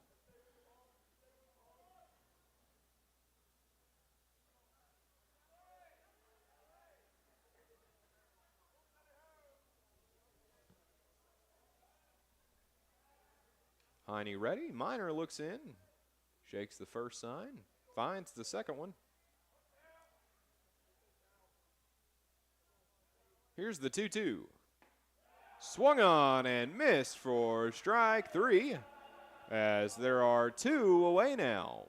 Chaney ready. Minor looks in. Shakes the first sign. Finds the second one. Here's the 2-2. Swung on and missed for strike 3, as there are 2 away now.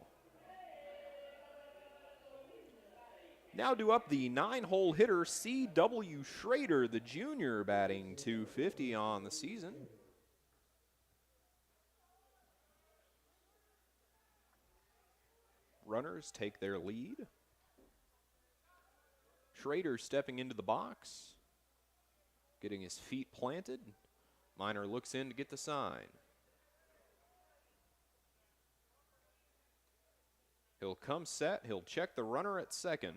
Now due up the 9-hole hitter C.W. Schrader, the junior, batting .250 on the season. Runners take their lead. Schrader stepping into the box, getting his feet planted. Minor looks in to get the sign. He'll come set. He'll check the runner at second.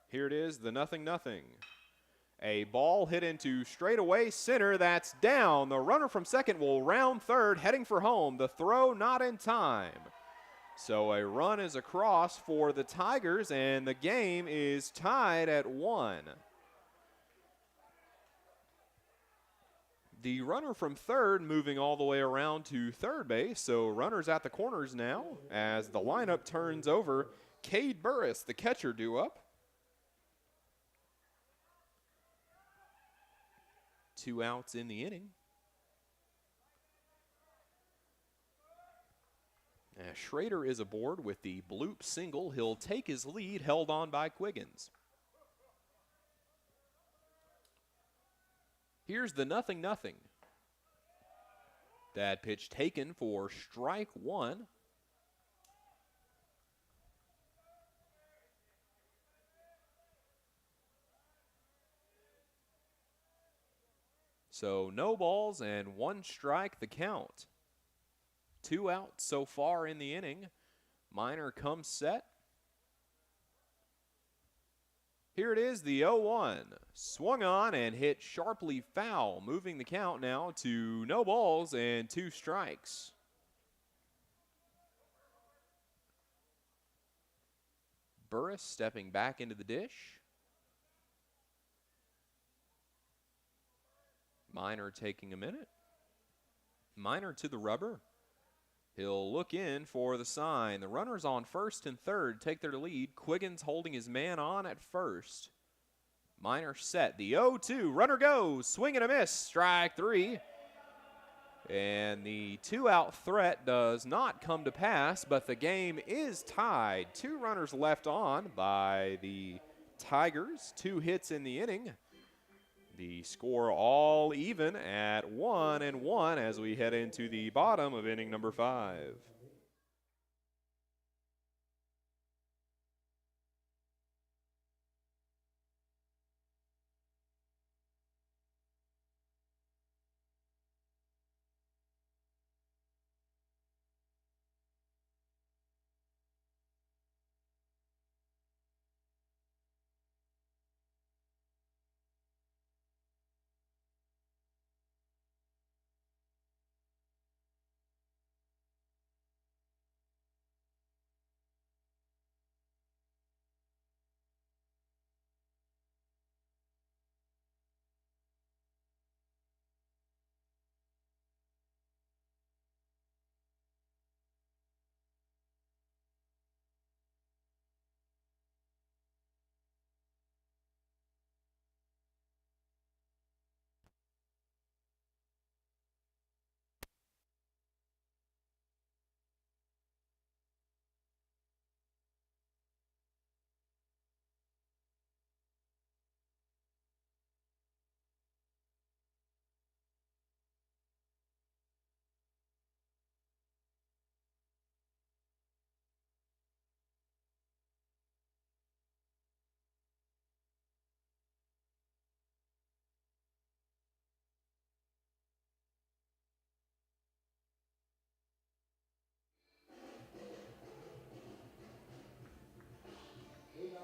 Here it is, the 0-0. A ball hit into straightaway center. That's down. The runner from second will round third, heading for home. The throw not in time. So a run is across for the Tigers, and the game is tied at 1. The runner from third moving all the way around to third base, so runners at the corners now as the lineup turns over. Cade Burris, the catcher, due up. 2 outs in the inning. As Schrader is aboard with the bloop single. He'll take his lead, held on by Quiggins. Here's the 0-0. That pitch taken for strike 1. So no balls and 1 strike the count. 2 outs so far in the inning. Minor comes set. Here it is, the 0-1. Swung on and hit sharply foul, moving the count now to no balls and 2 strikes. Burris stepping back into the dish. Minor taking a minute. Minor to the rubber. He'll look in for the sign. The runners on first and third take their lead. Quiggins holding his man on at first. Minor set. The 0-2. Runner goes. Swing and a miss. Strike 3. And the 2-out threat does not come to pass, but the game is tied. 2 runners left on by the Tigers. 2 hits in the inning. The score all even at 1-1 as we head into the bottom of inning number 5.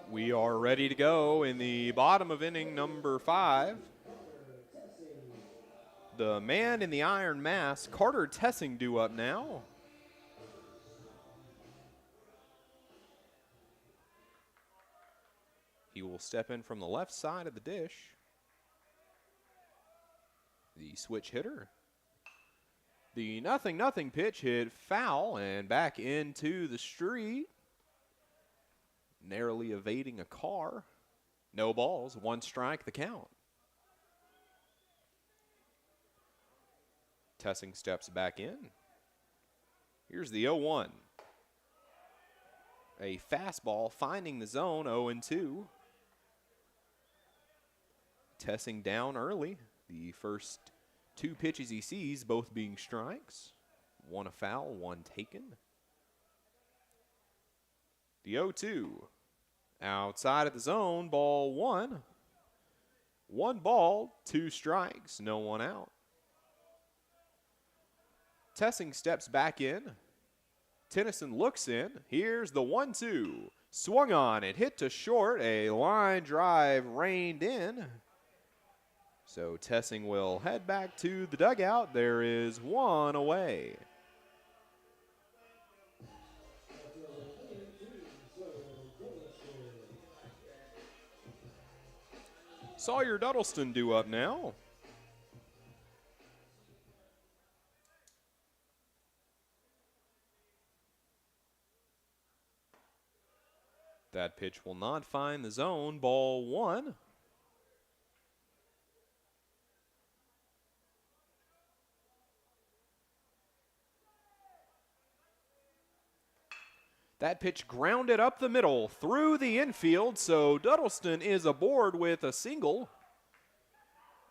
We are ready to go in the bottom of inning number 5. The man in the iron mask, Carter Tessing, due up now. He will step in from the left side of the dish. The switch hitter. The 0-0 pitch hit foul and back into the street. Narrowly evading a car. No balls, 1 strike the count. Tessing steps back in. Here's the 0-1. A fastball finding the zone, 0-2. Testing down early. The first 2 pitches he sees, both being strikes. One a foul, one taken. The 0-2. Outside of the zone, ball 1. 1 ball, 2 strikes, no one out. Tessing steps back in. Tennyson looks in. Here's the 1-2. Swung on and hit to short. A line drive reined in. So Tessing will head back to the dugout. There is 1 away. Sawyer Duddleston due up now. That pitch will not find the zone. Ball 1. That pitch grounded up the middle through the infield, so Duddleston is aboard with a single.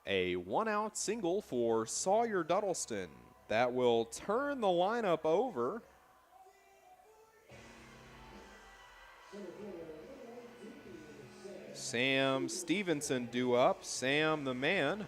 A 1-out single for Sawyer Duddleston. That will turn the lineup over. Sam Stevenson due up. Sam the man.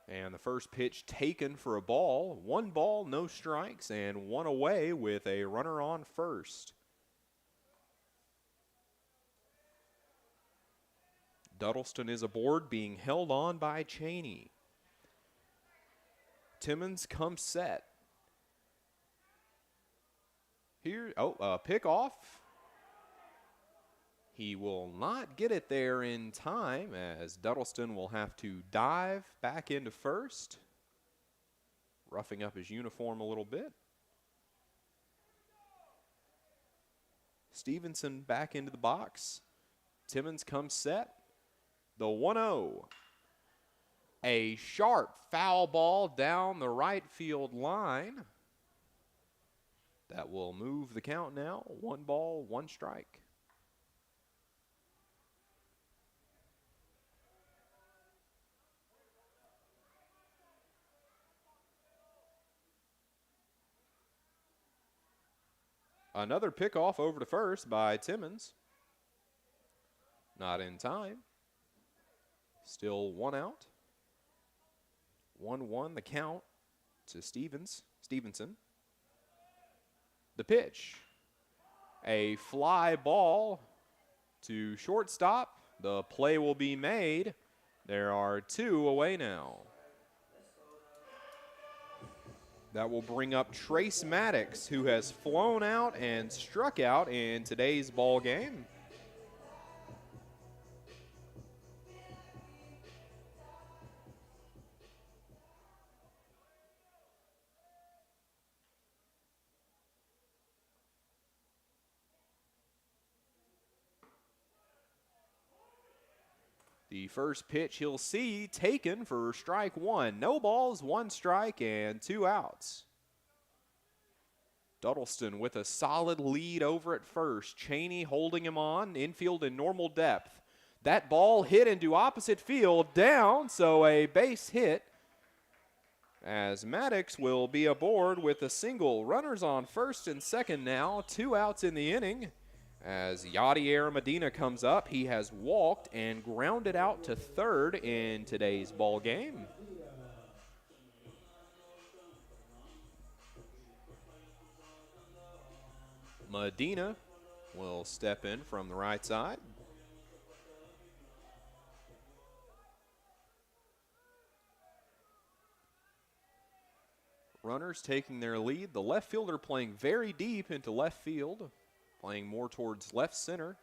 And the first pitch taken for a ball. 1 ball, no strikes, and 1 away with a runner on first. Duddleston is aboard, being held on by Chaney. Timmons comes set. Here, pick off. He will not get it there in time, as Duddleston will have to dive back into first, roughing up his uniform a little bit. Stevenson back into the box. Timmons comes set. The 1-0. A sharp foul ball down the right field line. That will move the count now. 1 ball, 1 strike. Another pickoff over to first by Timmons. Not in time. Still 1 out. 1-1 the count to Stevenson. The pitch. A fly ball to shortstop. The play will be made. There are 2 away now. That will bring up Trace Maddox, who has flown out and struck out in today's ball game. The first pitch he'll see taken for strike 1. No balls, 1 strike, and 2 outs. Duddleston with a solid lead over at first. Chaney holding him on, infield in normal depth. That ball hit into opposite field, down, so a base hit. As Maddox will be aboard with a single. Runners on first and second now, 2 outs in the inning. As Yadier Medina comes up, he has walked and grounded out to third in today's ball game. Medina will step in from the right side. Runners taking their lead. The left fielder playing very deep into left field. Playing more towards left center.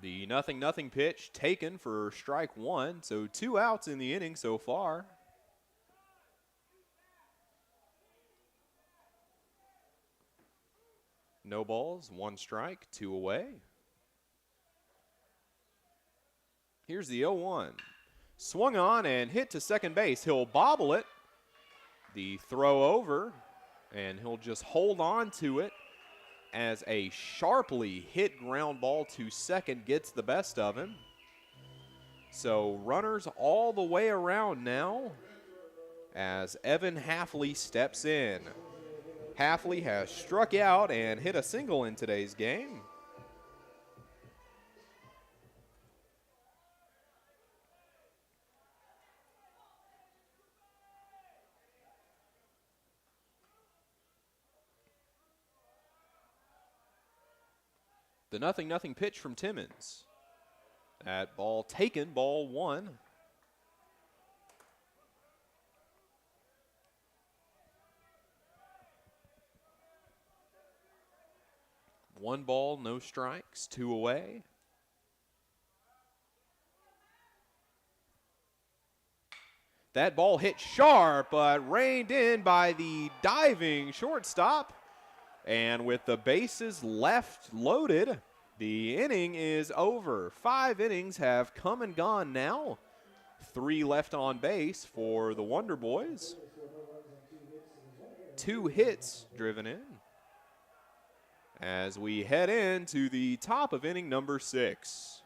The 0-0 pitch taken for strike 1, so 2 outs in the inning so far. No balls, 1 strike, 2 away. Here's the 0-1. Swung on and hit to second base. He'll bobble it. The throw over, and he'll just hold on to it as a sharply hit ground ball to second gets the best of him. So runners all the way around now as Evan Hafley steps in. Hafley has struck out and hit a single in today's game. The 0-0 pitch from Timmons. That ball taken, ball 1. One ball, no strikes, 2 away. That ball hit sharp, but reined in by the diving shortstop. And with the bases left loaded, the inning is over. 5 innings have come and gone now. 3 left on base for the Wonder Boys. 2 hits driven in as we head into the top of inning number 6.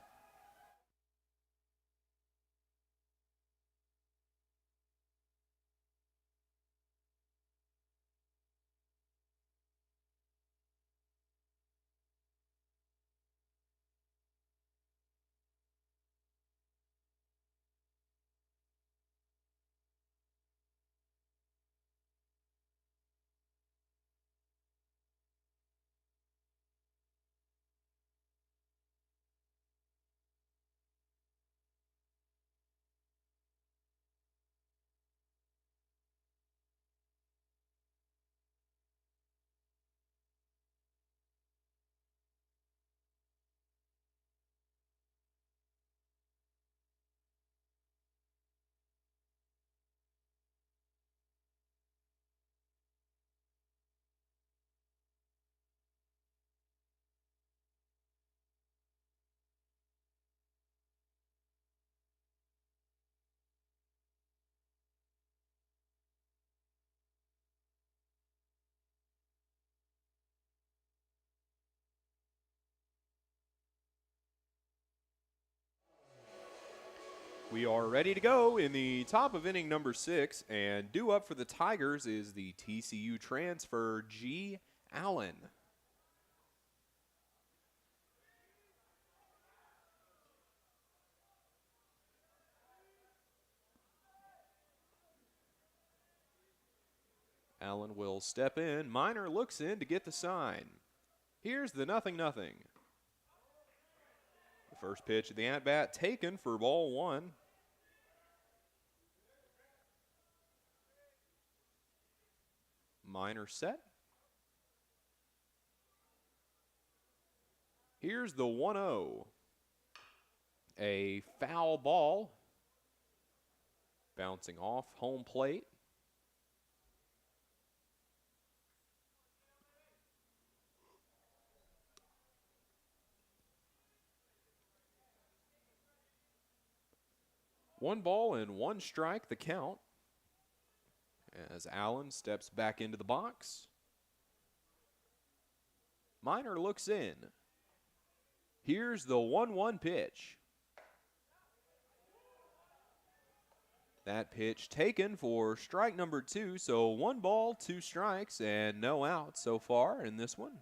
We are ready to go in the top of inning number 6, and due up for the Tigers is the TCU transfer, G. Allen. Allen will step in. Minor looks in to get the sign. Here's the 0-0. The first pitch of the at-bat taken for ball 1. Minor set. Here's the 1-0. A foul ball bouncing off home plate. One ball and 1 strike, the count, as Allen steps back into the box. Minor looks in. Here's the 1-1 pitch. That pitch taken for strike number 2, so 1 ball, 2 strikes, and no outs so far in this one.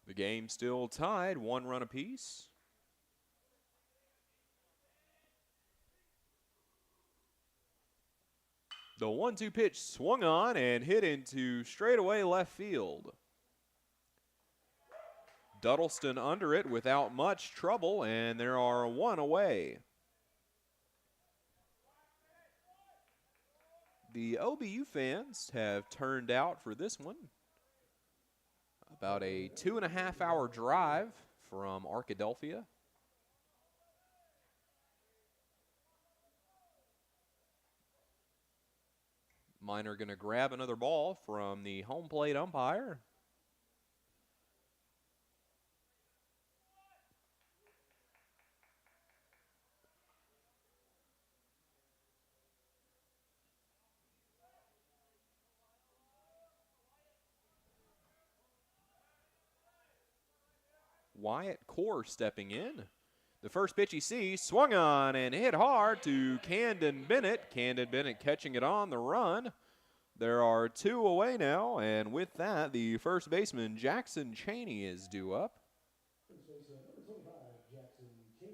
The game still tied, 1 run apiece. The 1-2 pitch swung on and hit into straightaway left field. Duddleston under it without much trouble, and there are 1 away. The OBU fans have turned out for this one. About a 2.5-hour drive from Arkadelphia. Minor going to grab another ball from the home plate umpire. Wyatt Core stepping in. The first pitch he sees, swung on and hit hard to Camden Bennett. Camden Bennett catching it on the run. There are 2 away now, and with that, the first baseman, Jackson Chaney, is due up. First baseman, number 25, Jackson Chaney.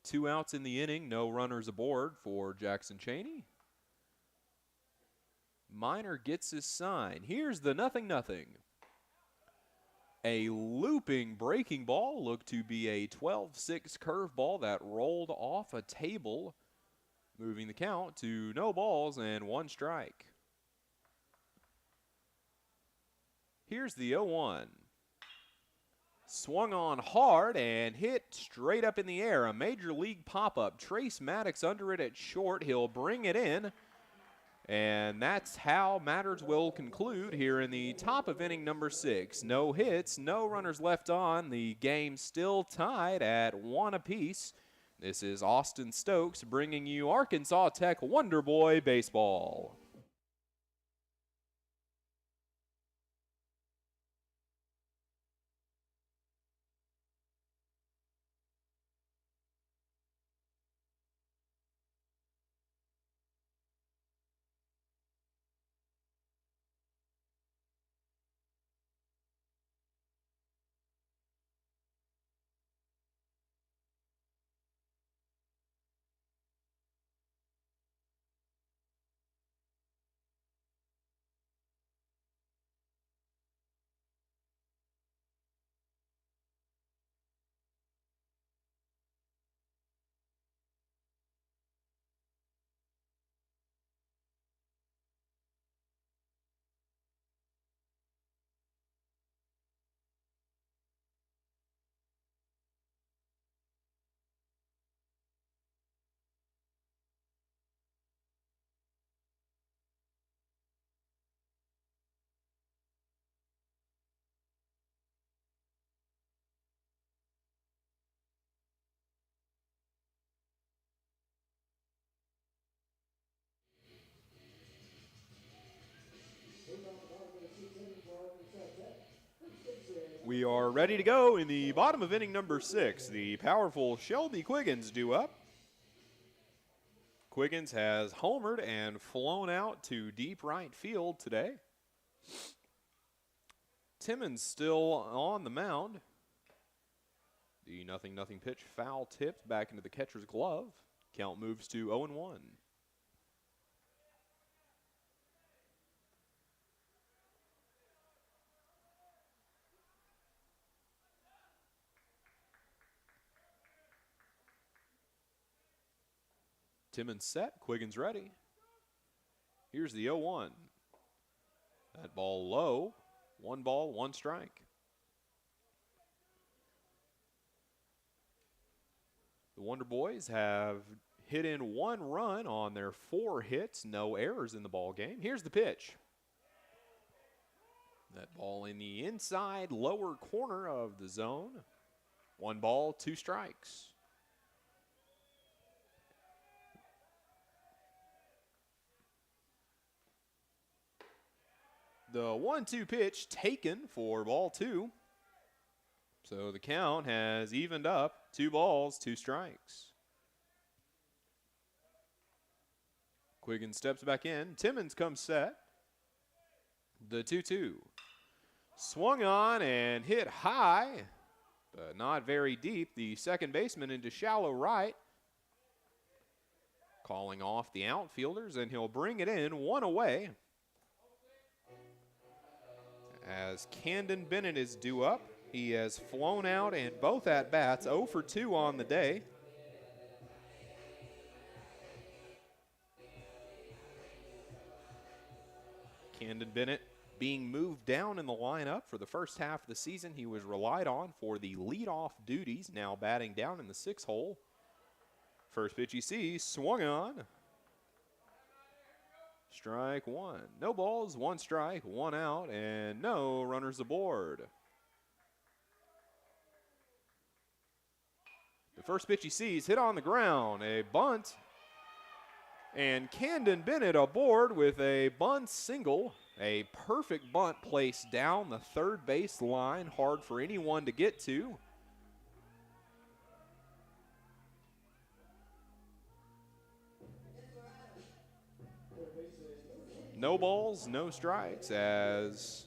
Two outs in the inning, no runners aboard for Jackson Chaney. Minor gets his sign. Here's the 0-0. A looping breaking ball looked to be a 12-6 curveball that rolled off a table, moving the count to no balls and 1 strike. Here's the 0-1. Swung on hard and hit straight up in the air. A major league pop-up. Trace Maddox under it at short. He'll bring it in. And that's how matters will conclude here in the top of inning number 6. No hits, no runners left on. The game still tied at 1 apiece. This is Austin Stokes bringing you Arkansas Tech Wonder Boy Baseball. We are ready to go in the bottom of inning number 6. The powerful Shelby Quiggins due up. Quiggins has homered and flown out to deep right field today. Timmons still on the mound. The 0-0 pitch foul tipped back into the catcher's glove. Count moves to 0-1. Timmons set, Quiggins ready. Here's the 0-1. That ball low, 1 ball, 1 strike. The Wonder Boys have hit in 1 run on their 4 hits, no errors in the ball game. Here's the pitch. That ball in the inside lower corner of the zone. 1 ball, 2 strikes. The 1-2 pitch taken for ball 2. So the count has evened up, 2 balls, 2 strikes. Quiggins steps back in. Timmons comes set. The 2-2. Swung on and hit high, but not very deep. The second baseman into shallow right. Calling off the outfielders, and he'll bring it in 1 away. As Camden Bennett is due up, he has flown out in both at-bats, 0 for 2 on the day. Camden Bennett being moved down in the lineup for the first half of the season. He was relied on for the leadoff duties, now batting down in the 6th hole. First pitch he sees, swung on. Strike 1. No balls, 1 strike, 1 out, and no runners aboard. The first pitch he sees hit on the ground, a bunt, And Camden Bennett aboard with a bunt single. A perfect bunt placed down the third base line, hard for anyone to get to. No balls, no strikes as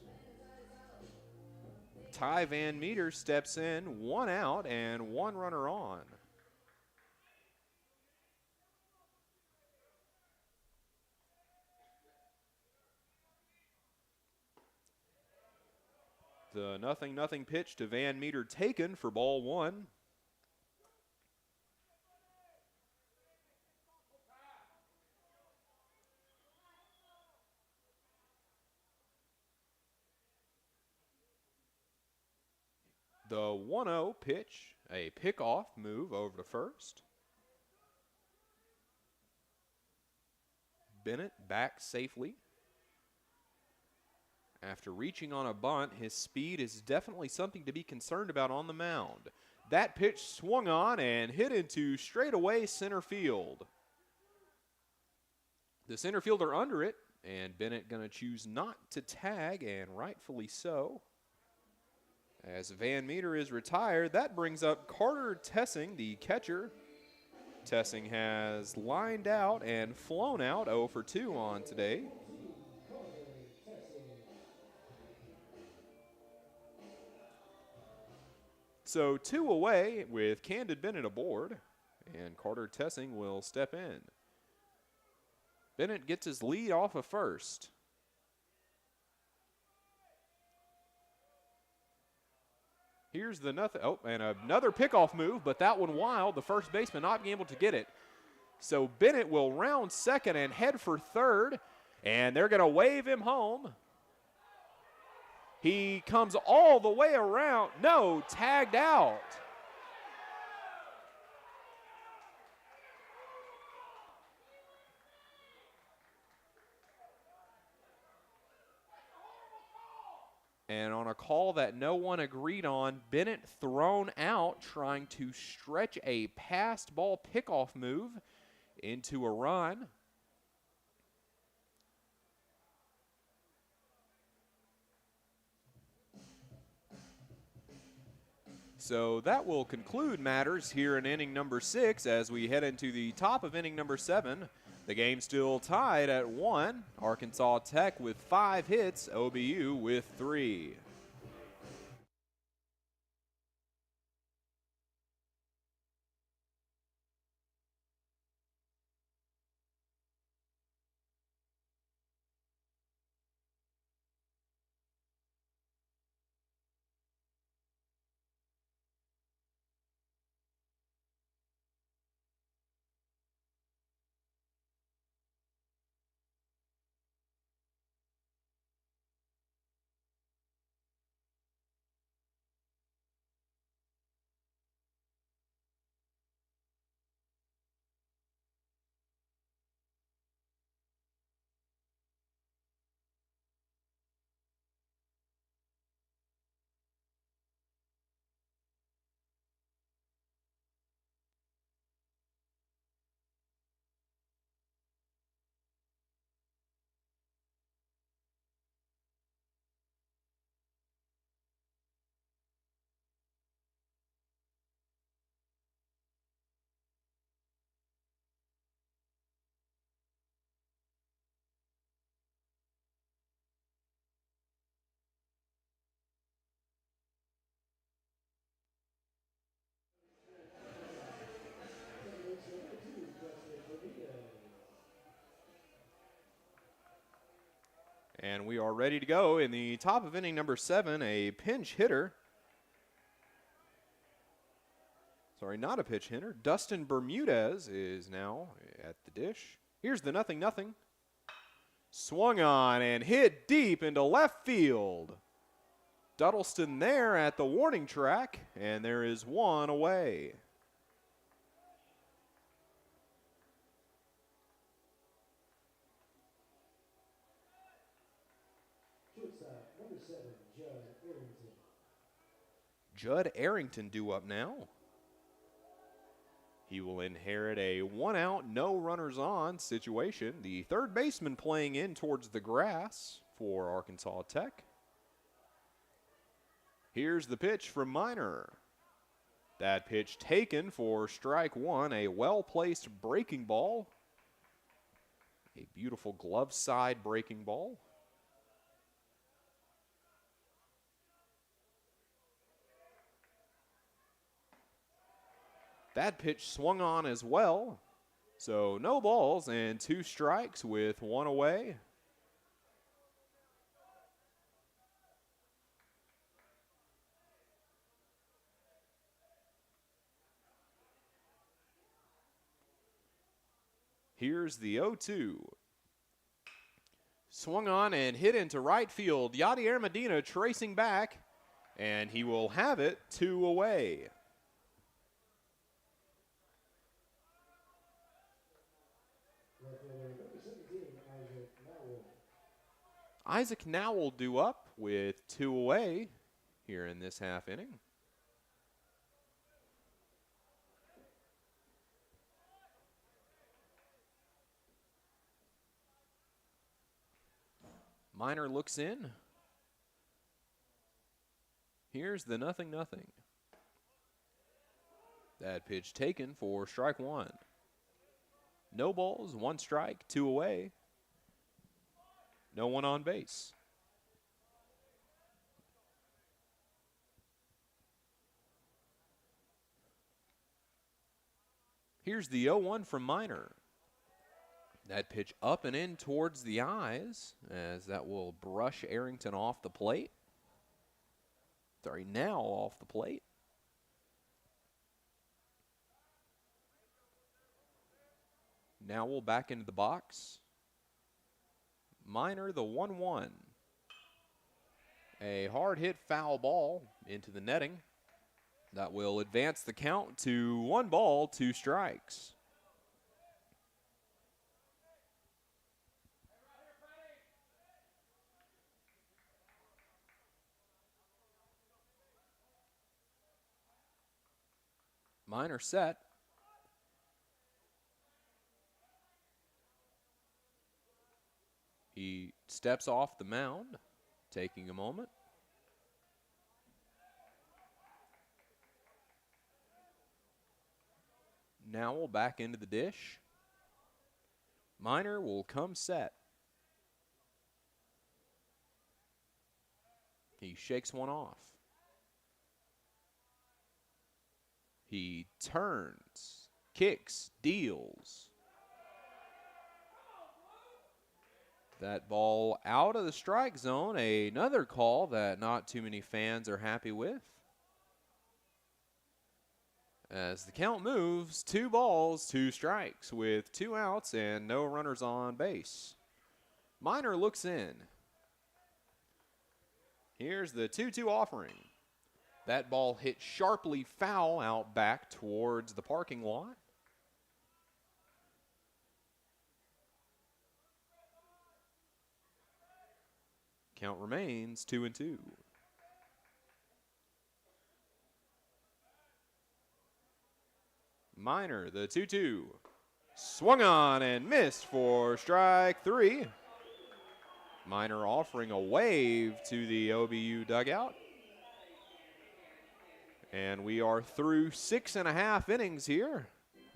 Ty Van Meter steps in, 1 out and 1 runner on. The 0-0 pitch to Van Meter taken for ball 1. The 1-0 pitch, a pickoff move over to first. Bennett back safely. After reaching on a bunt, his speed is definitely something to be concerned about on the mound. That pitch swung on and hit into straightaway center field. The center fielder under it, and Bennett going to choose not to tag, and rightfully so. As Van Meter is retired, that brings up Carter Tessing, the catcher. Tessing has lined out and flown out 0 for 2 on today. So 2 away with Camden Bennett aboard, and Carter Tessing will step in. Bennett gets his lead off of first. Here's the nothing. Oh, and another pickoff move, but that one wild. The first baseman not being able to get it. So Bennett will round second and head for third, and they're going to wave him home. He comes all the way around. No, tagged out. And on a call that no one agreed on, Bennett thrown out trying to stretch a passed ball pickoff move into a run. So that will conclude matters here in inning number 6 as we head into the top of inning number 7. The game still tied at 1. Arkansas Tech with 5 hits, OBU with 3. And we are ready to go in the top of inning number 7, a pinch hitter. Sorry, not a pitch hitter. Dustin Bermudez is now at the dish. Here's the 0-0. Swung on and hit deep into left field. Duddleston there at the warning track, and there is 1 away. Number 7, Judd Arrington. Judd Arrington due up now. He will inherit a 1-out, no runners on situation. The third baseman playing in towards the grass for Arkansas Tech. Here's the pitch from Minor. That pitch taken for strike one, a well-placed breaking ball. A beautiful glove side breaking ball. That pitch swung on as well. So no balls and 2 strikes with 1 away. Here's the 0-2. Swung on and hit into right field. Yadier Medina tracing back, and he will have it 2 away. Isaac now will due up with 2 away here in this half inning. Minor looks in. Here's the 0-0. That pitch taken for strike one. No balls, 1 strike, 2 away. No one on base. Here's the 0-1 from Minor. That pitch up and in towards the eyes, as that will brush Arrington off the plate. Sorry, now off the plate. Now we'll back into the box. Minor, the 1-1. A hard hit foul ball into the netting. That will advance the count to 1 ball, 2 strikes. Minor set. He steps off the mound, taking a moment. Now we'll back into the dish. Minor will come set. He shakes one off. He turns, kicks, deals. That ball out of the strike zone, another call that not too many fans are happy with. As the count moves, 2 balls, 2 strikes with 2 outs and no runners on base. Minor looks in. Here's the 2-2 offering. That ball hit sharply foul out back towards the parking lot. Count remains 2-2. Minor, the 2-2. Swung on and missed for strike 3. Minor offering a wave to the OBU dugout. And we are through 6.5 innings here.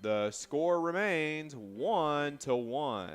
The score remains 1-1.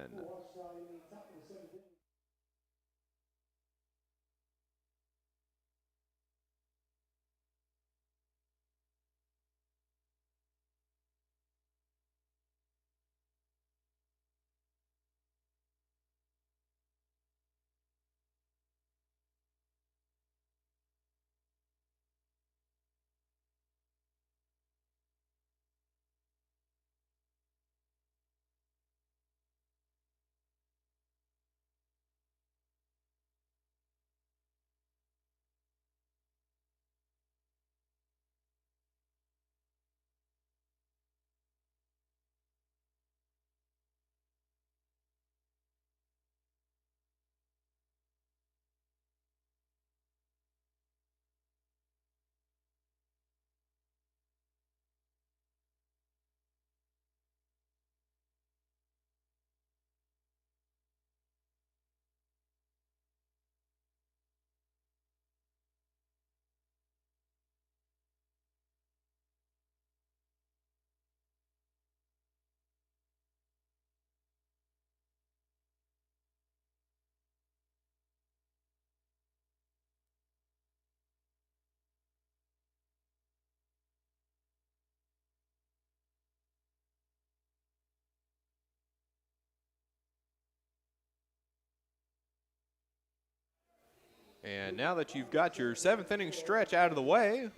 And now that you've got your 7th inning stretch out of the way,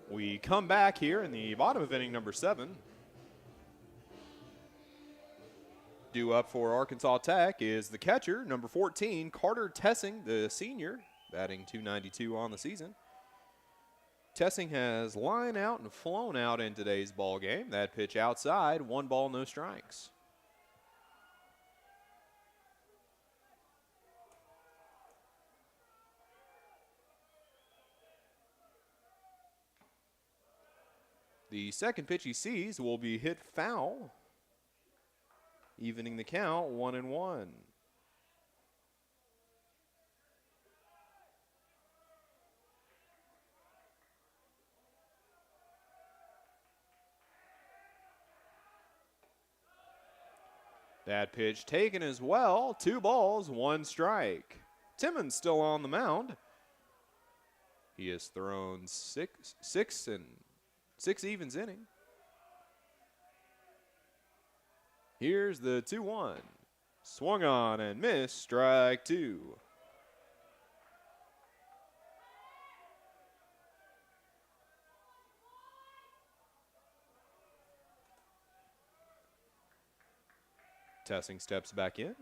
we come back here in the bottom of inning number 7. Due up for Arkansas Tech is the catcher, number 14, Carter Tessing, the senior, batting .292 on the season. Tessing has line out and flown out in today's ball game. That pitch outside, 1 ball, no strikes. The second pitch he sees will be hit foul, evening the count, 1-1. That pitch taken as well, 2 balls, 1 strike. Timmons still on the mound. He has thrown six evens inning. Here's the 2-1. Swung on and missed, strike 2. Tessing steps back in.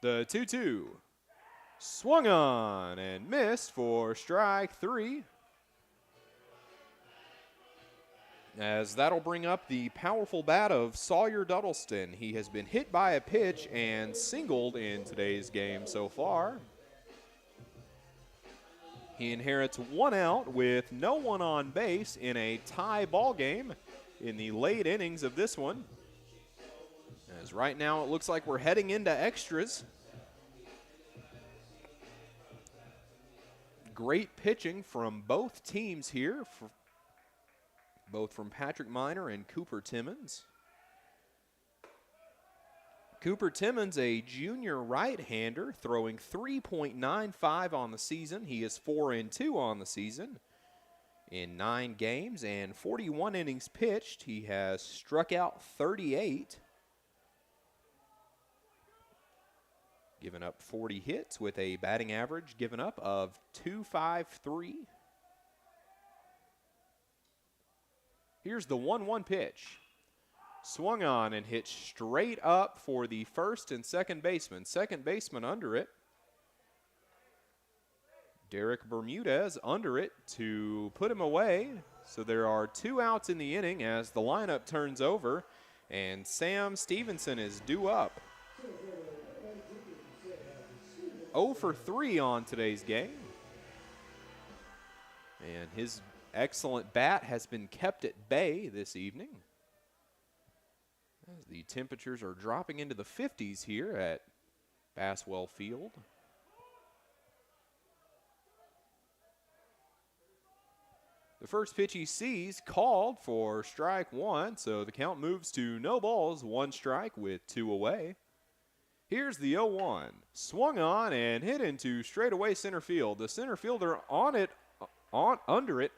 The 2-2. Swung on and missed for strike 3. As that'll bring up the powerful bat of Sawyer Duddleston. He has been hit by a pitch and singled in today's game so far. He inherits 1 out with no one on base in a tie ball game in the late innings of this one. As right now it looks like we're heading into extras. Great pitching from both teams here, both from Patrick Minor and Cooper Timmons. Cooper Timmons, a junior right-hander, throwing .395 on the season. He is 4-2 on the season. In 9 games and 41 innings pitched, he has struck out 38. Given up 40 hits with a batting average given up of .253. Here's the 1-1 pitch. Swung on and hit straight up for the first and second baseman. Second baseman under it. Derek Bermudez under it to put him away. So there are 2 outs in the inning as the lineup turns over, and Sam Stevenson is due up. 0 for 3 on today's game. And his excellent bat has been kept at bay this evening, as the temperatures are dropping into the 50s here at Baswell Field. The first pitch he sees called for strike 1, so the count moves to no balls, 1 strike with 2 away. Here's the 0-1. Swung on and hit into straightaway center field. The center fielder under it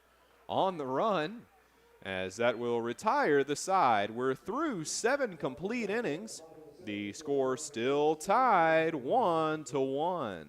on the run, as that will retire the side. We're through 7 complete innings. The score still tied 1-1.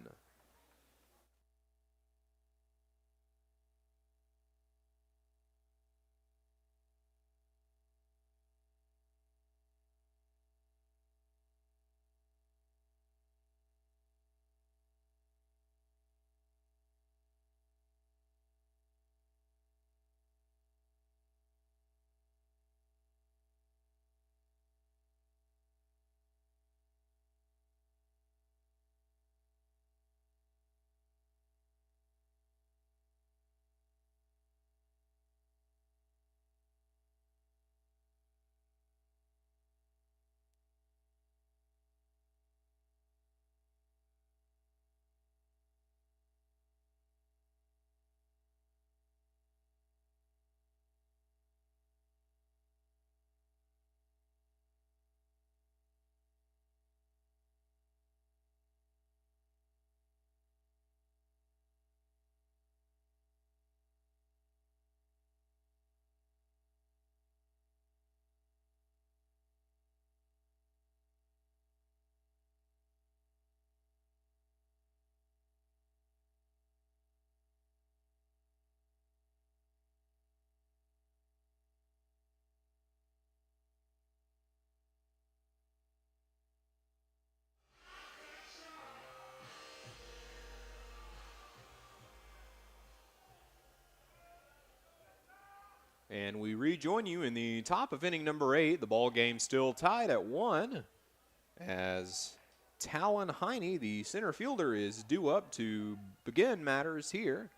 And we rejoin you in the top of inning number 8. The ball game still tied at 1 as Talon Heine, the center fielder, is due up to begin matters here.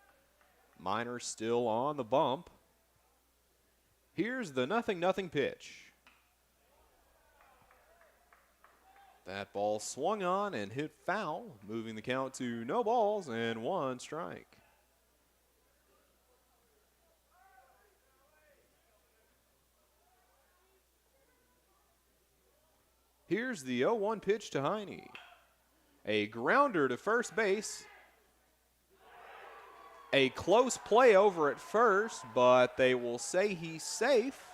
Minor still on the bump. Here's the 0-0 pitch. That ball swung on and hit foul, moving the count to no balls and 1 strike. Here's the 0-1 pitch to Heine. A grounder to first base. A close play over at first, but they will say he's safe.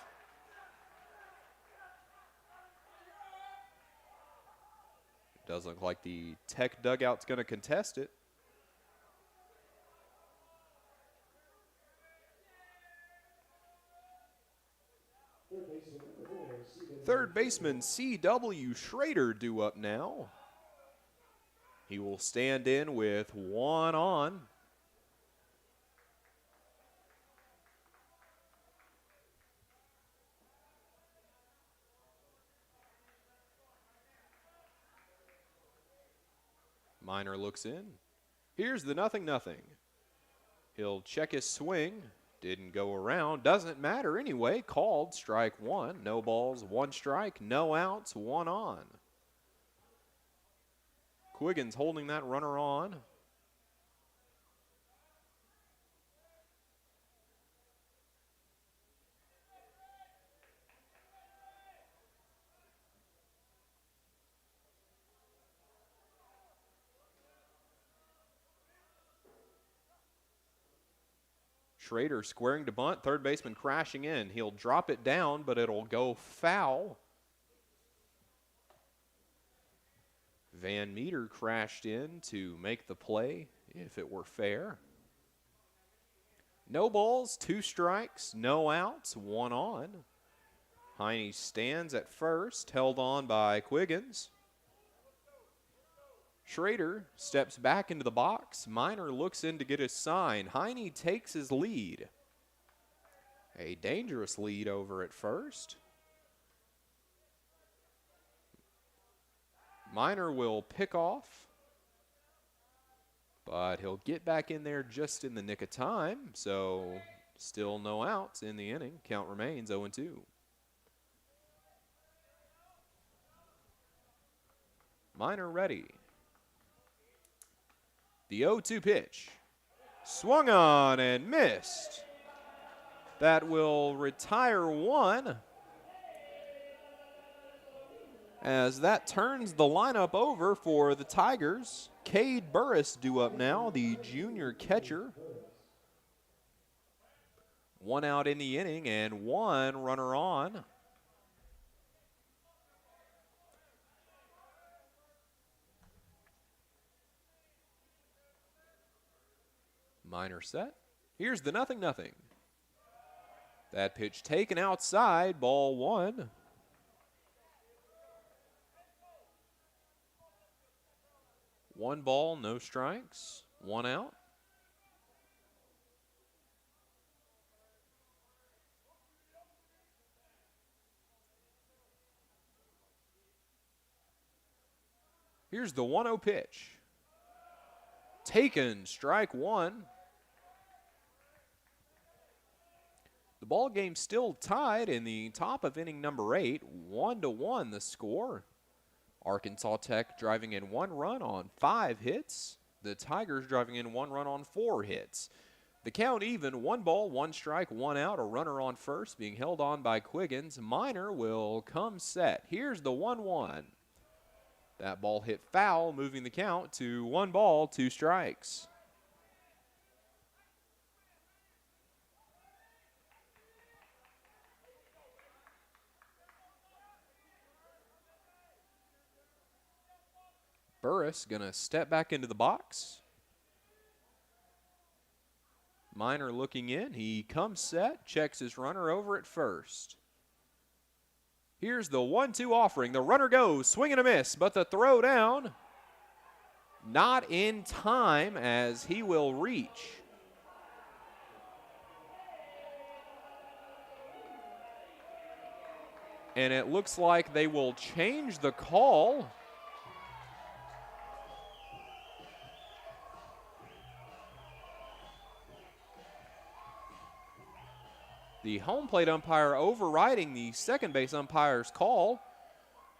Does look like the Tech dugout's going to contest it. Third baseman C.W. Schrader due up now. He will stand in with 1 on. Minor looks in. Here's the 0-0. He'll check his swing. Didn't go around. Doesn't matter anyway. Called strike 1. No balls, 1 strike. No outs, 1 on. Quiggins holding that runner on. Schrader squaring to bunt, third baseman crashing in. He'll drop it down, but it'll go foul. Van Meter crashed in to make the play, if it were fair. No balls, 2 strikes, no outs, 1 on. Heine stands at first, held on by Quiggins. Schrader steps back into the box. Minor looks in to get his sign. Heine takes his lead. A dangerous lead over at first. Minor will pick off, but he'll get back in there just in the nick of time. So still no outs in the inning. Count remains 0-2. Minor ready. The 0-2 pitch. Swung on and missed. That will retire 1. As that turns the lineup over for the Tigers. Cade Burris due up now, the junior catcher. 1 out in the inning and 1 runner on. Minor set. Here's the 0-0. That pitch taken outside, ball 1. One ball, no strikes, 1 out. Here's the 1-0 pitch. Taken, strike 1. The ball game still tied in the top of inning number 8, 1-1 the score. Arkansas Tech driving in 1 run on 5 hits. The Tigers driving in 1 run on 4 hits. The count even, 1 ball, 1 strike, 1 out, a runner on first being held on by Quiggins. Minor will come set. Here's the 1-1. That ball hit foul, moving the count to 1 ball, 2 strikes. Burris gonna step back into the box. Minor looking in. He comes set, checks his runner over at first. Here's the 1-2 offering. The runner goes, swing and a miss, but the throw down not in time as he will reach. And it looks like they will change the call. The home plate umpire overriding the second base umpire's call.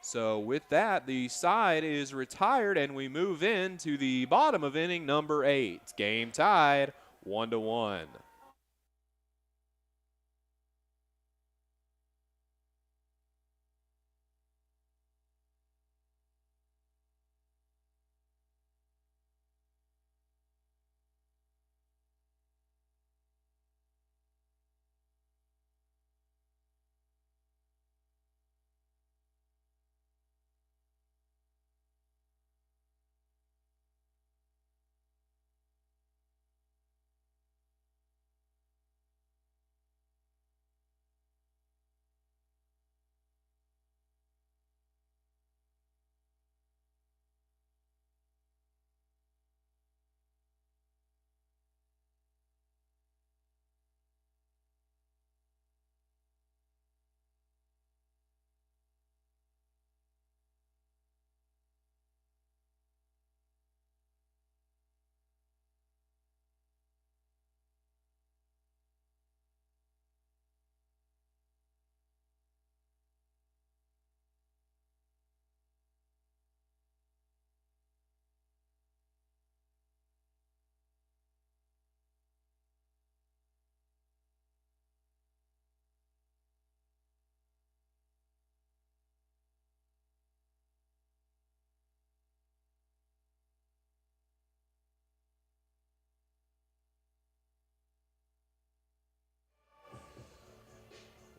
So with that, the side is retired, and we move into the bottom of inning number 8. Game tied 1-1.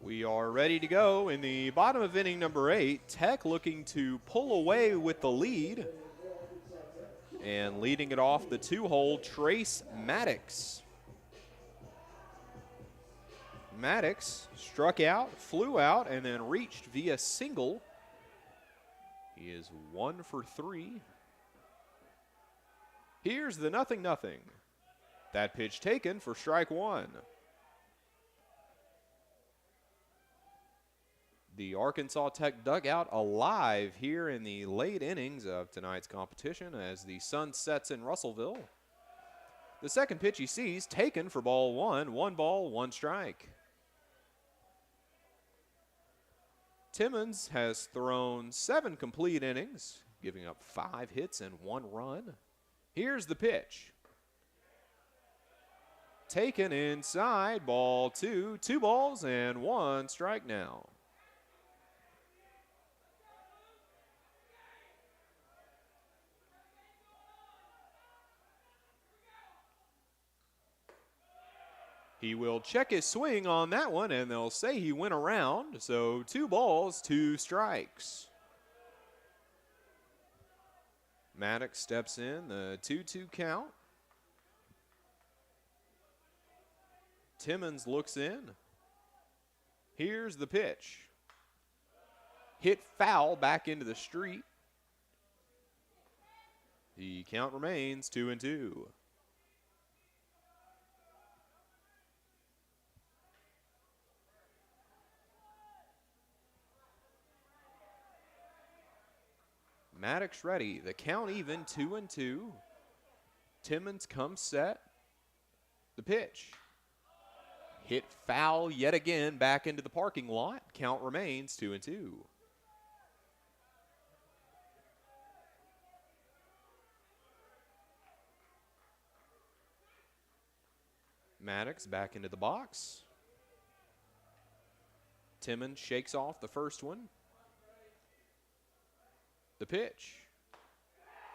We are ready to go in the bottom of inning number 8. Tech looking to pull away with the lead. And leading it off, the 2-hole, Trace Maddox. Maddox struck out, flew out, and then reached via single. He is 1 for 3. Here's the 0-0. That pitch taken for strike 1. The Arkansas Tech dugout alive here in the late innings of tonight's competition as the sun sets in Russellville. The second pitch he sees taken for ball 1. 1 ball, 1 strike. Timmons has thrown 7 complete innings, giving up 5 hits and 1 run. Here's the pitch. Taken inside, ball 2. 2 balls and 1 strike now. He will check his swing on that one, and they'll say he went around. So 2 balls, 2 strikes. Maddox steps in, the 2-2 count. Timmons looks in. Here's the pitch. Hit foul back into the street. The count remains 2-2. Maddox ready. The count even 2-2. Timmons comes set. The pitch. Hit foul yet again back into the parking lot. Count remains 2-2. Maddox back into the box. Timmons shakes off the first one. The pitch.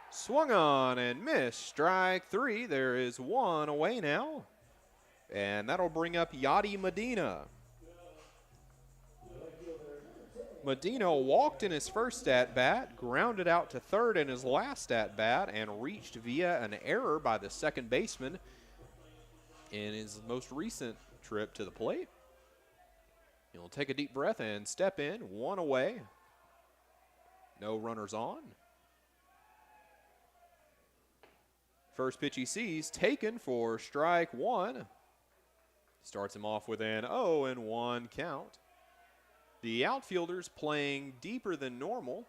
Swung on and missed. Strike 3. There is 1 away now. And that'll bring up Yadi Medina. Medina walked in his first at-bat, grounded out to third in his last at-bat, and reached via an error by the second baseman in his most recent trip to the plate. He'll take a deep breath and step in. 1 away. No runners on. First pitch he sees taken for strike 1. Starts him off with an 0-1 count. The outfielders playing deeper than normal.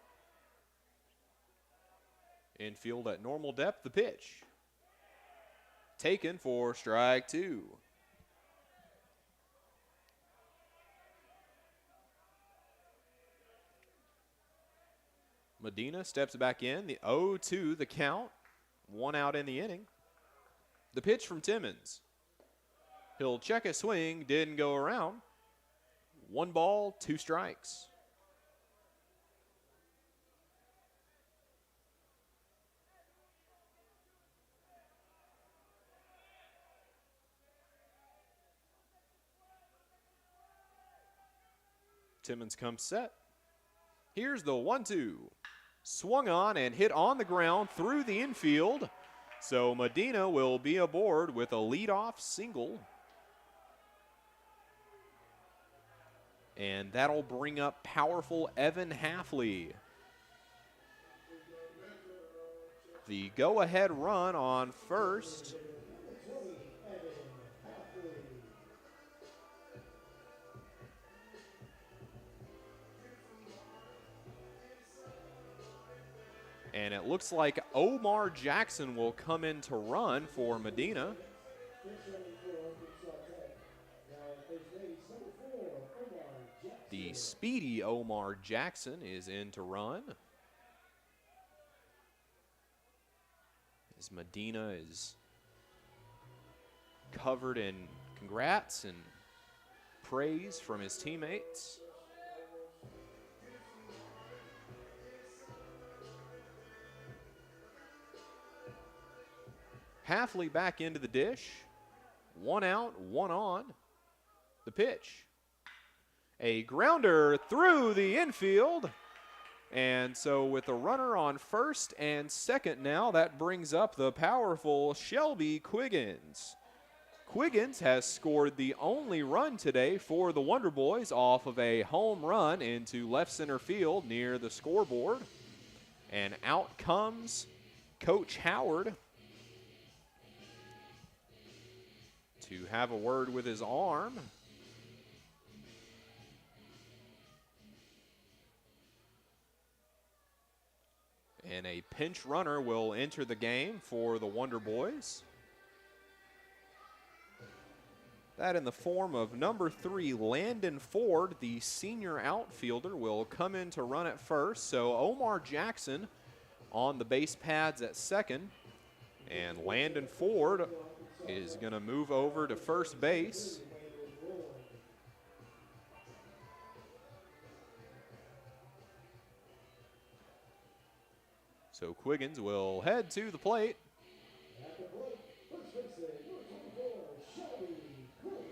Infield at normal depth, the pitch. Taken for strike 2. Medina steps back in. The 0-2 the count. 1 out in the inning. The pitch from Timmons. He'll check a swing, didn't go around. 1 ball, 2 strikes. Timmons comes set. Here's the 1-2. Swung on and hit on the ground through the infield. So Medina will be aboard with a leadoff single. And that'll bring up powerful Evan Hafley. The go-ahead run on first. And it looks like Omar Jackson will come in to run for Medina. The speedy Omar Jackson is in to run. As Medina is covered in congrats and praise from his teammates. Hafley back into the dish. 1 out, 1 on. The pitch. A grounder through the infield. And so with a runner on first and second now, that brings up the powerful Shelby Quiggins. Quiggins has scored the only run today for the Wonder Boys off of a home run into left center field near the scoreboard. And out comes Coach Howard to have a word with his arm. And a pinch runner will enter the game for the Wonder Boys. That in the form of number 3, Landon Ford, the senior outfielder, will come in to run at first. So Omar Jackson on the base pads at second. And Landon Ford is going to move over to first base. So Quiggins will head to the plate. At the plate, first baseman, number 24, Shelby Quiggins.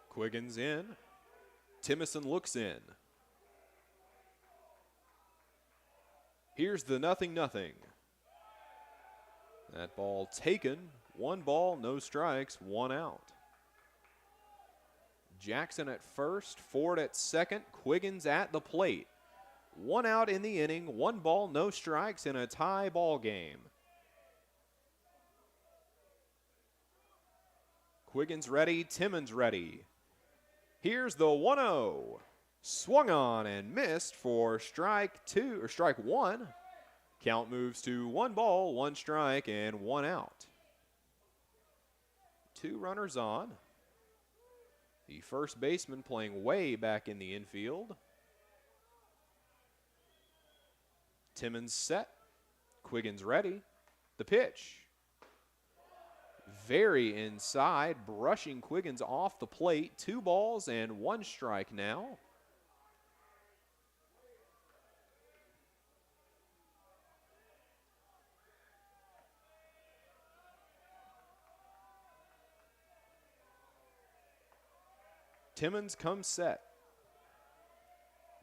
Quiggins in. Timison looks in. Here's the 0-0. That ball taken. 1 ball, no strikes, 1 out. Jackson at first, Ford at second, Quiggins at the plate. 1 out in the inning, 1 ball, no strikes in a tie ball game. Quiggins ready, Timmons ready. Here's the 1-0. Swung on and missed for strike 1. Count moves to 1 ball, 1 strike, and 1 out. 2 runners on. The first baseman playing way back in the infield. Timmons set. Quiggins ready. The pitch. Very inside, brushing Quiggins off the plate. 2 balls and 1 strike now. Timmons comes set.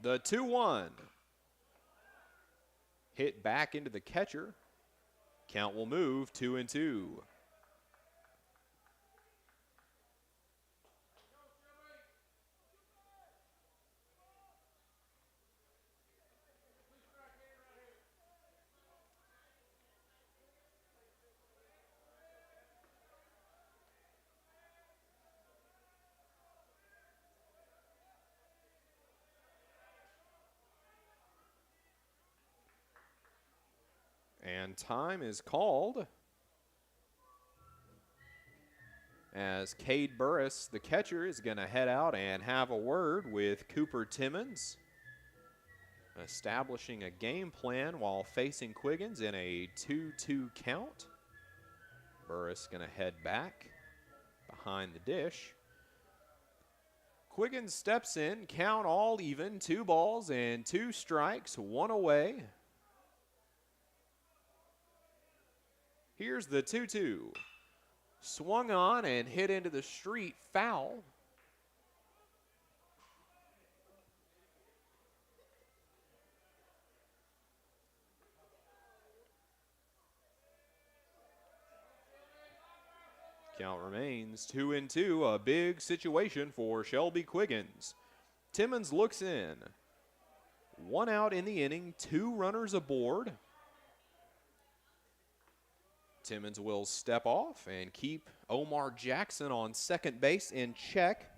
The 2-1. Hit back into the catcher. Count will move 2-2. And time is called as Cade Burris, the catcher, is going to head out and have a word with Cooper Timmons, establishing a game plan while facing Quiggins in a 2-2 count. Burris going to head back behind the dish. Quiggins steps in, count all even, 2 balls and 2 strikes, 1 away. Here's the 2-2. Swung on and hit into the street, foul. Count remains 2-2, a big situation for Shelby Quiggins. Timmons looks in. 1 out in the inning, 2 runners aboard. Timmons will step off and keep Omar Jackson on second base in check.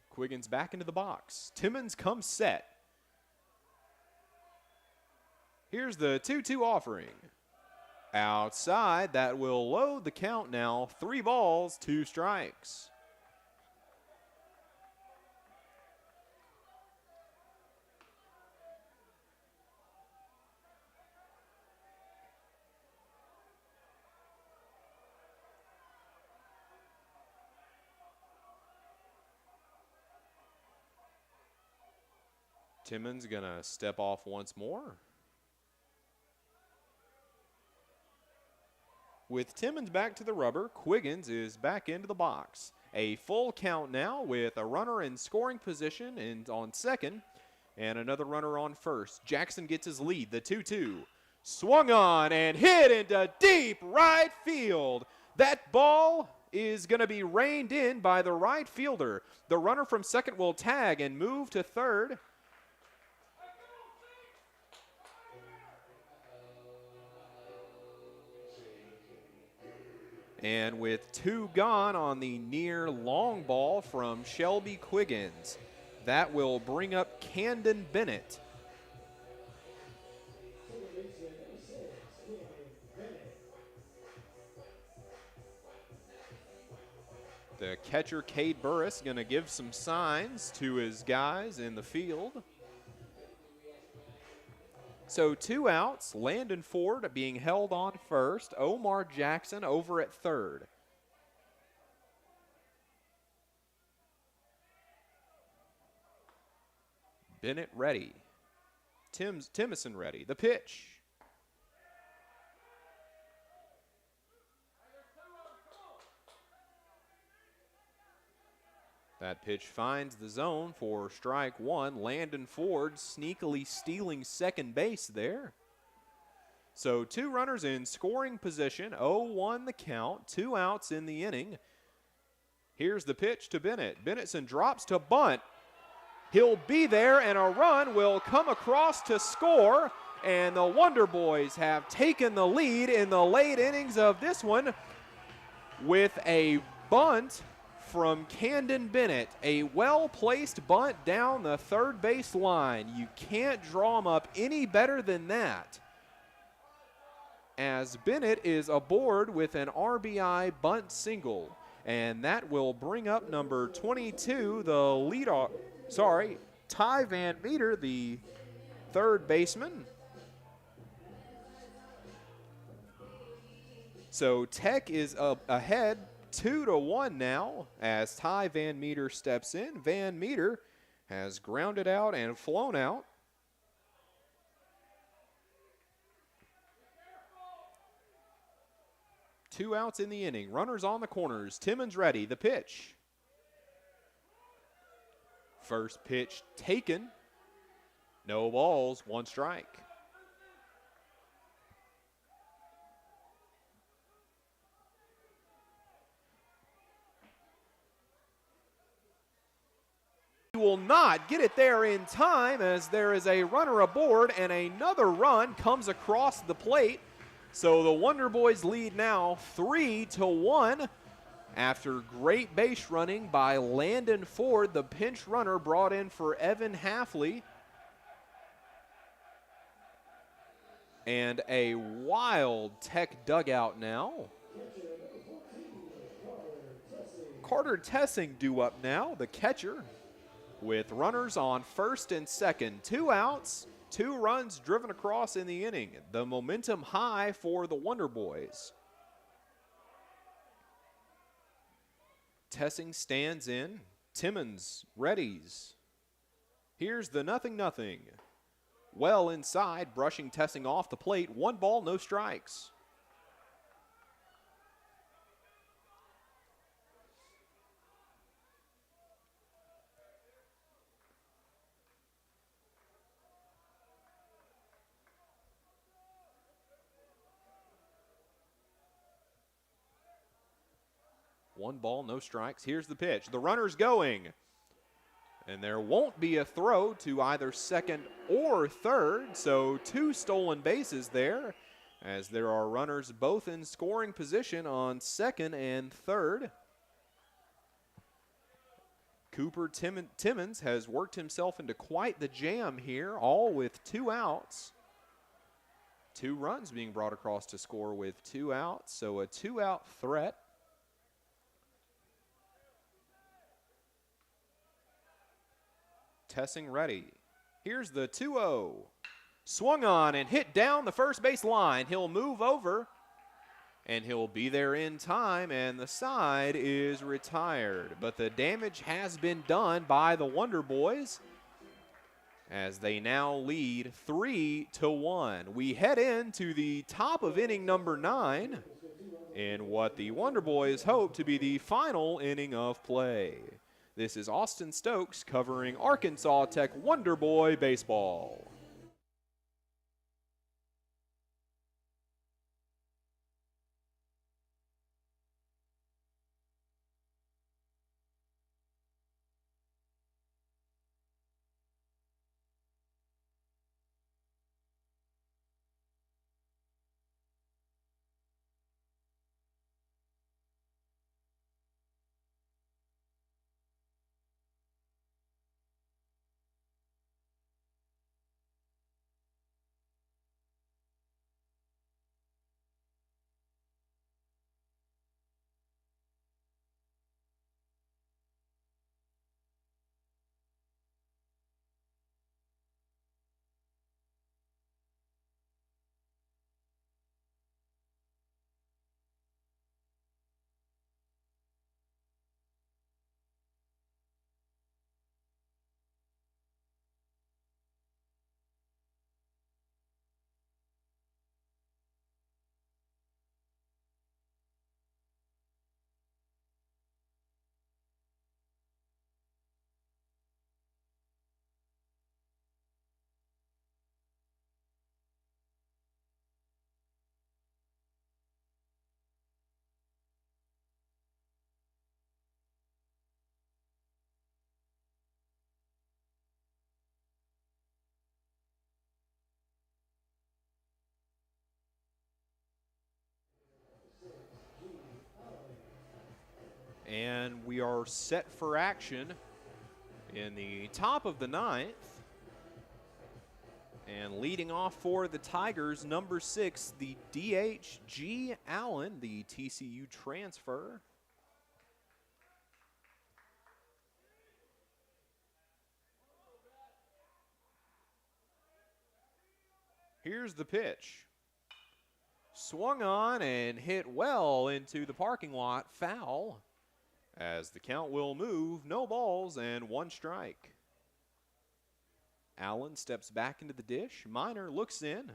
Quiggins back into the box. Timmons comes set. Here's the 2-2 offering. Outside, that will load the count now. 3 balls, 2 strikes. Timmons gonna step off once more. With Timmons back to the rubber, Quiggins is back into the box. A full count now with a runner in scoring position and on second and another runner on first. Jackson gets his lead, the 2-2. Swung on and hit into deep right field. That ball is going to be reined in by the right fielder. The runner from second will tag and move to third. And with 2 gone on the near long ball from Shelby Quiggins, that will bring up Camden Bennett. The catcher, Cade Burris, going to give some signs to his guys in the field. So 2 outs, Landon Ford being held on first, Omar Jackson over at third. Bennett ready. Timison ready. The pitch. That pitch finds the zone for strike 1. Landon Ford sneakily stealing second base there. So 2 runners in scoring position, 0-1 the count, 2 outs in the inning. Here's the pitch to Bennett. Bennetson drops to bunt. He'll be there and a run will come across to score. And the Wonder Boys have taken the lead in the late innings of this one with a bunt from Camden Bennett, a well-placed bunt down the third base line. You can't draw him up any better than that. As Bennett is aboard with an RBI bunt single, and that will bring up number 22, the leadoff, Ty Van Meter, the third baseman. So Tech is up ahead 2-1 now as Ty Van Meter steps in. Van Meter has grounded out and flown out. Two outs in the inning. Runners on the corners. Timmons ready. The pitch. First pitch taken. No balls, 1 strike. Will not get it there in time as there is a runner aboard and another run comes across the plate. So the Wonder Boys lead now 3-1 after great base running by Landon Ford, the pinch runner brought in for Evan Hafley. And a wild Tech dugout now. Carter Tessing due up now, the catcher, with runners on first and second. 2 outs, 2 runs driven across in the inning. The momentum high for the Wonder Boys. Tessing stands in. Timmons readies. Here's the 0-0. Well inside, brushing Tessing off the plate. 1 ball, no strikes. One ball, no strikes. Here's the pitch. The runner's going. And there won't be a throw to either second or third, so 2 stolen bases there, as there are runners both in scoring position on second and third. Cooper Timmons has worked himself into quite the jam here, all with 2 outs. 2 runs being brought across to score with 2 outs, so a 2-out threat. Tessing ready. Here's the 2-0. Swung on and hit down the first base line. He'll move over, and he'll be there in time, and the side is retired. But the damage has been done by the Wonder Boys, as they now lead 3-1. We head into the top of inning number 9 in what the Wonder Boys hope to be the final inning of play. This is Austin Stokes covering Arkansas Tech Wonder Boy baseball. And we are set for action in the top of the 9th. And leading off for the Tigers, number 6, the DH, G. Allen, the TCU transfer. Here's the pitch. Swung on and hit well into the parking lot, foul. As the count will move, no balls and 1 strike. Allen steps back into the dish. Minor looks in.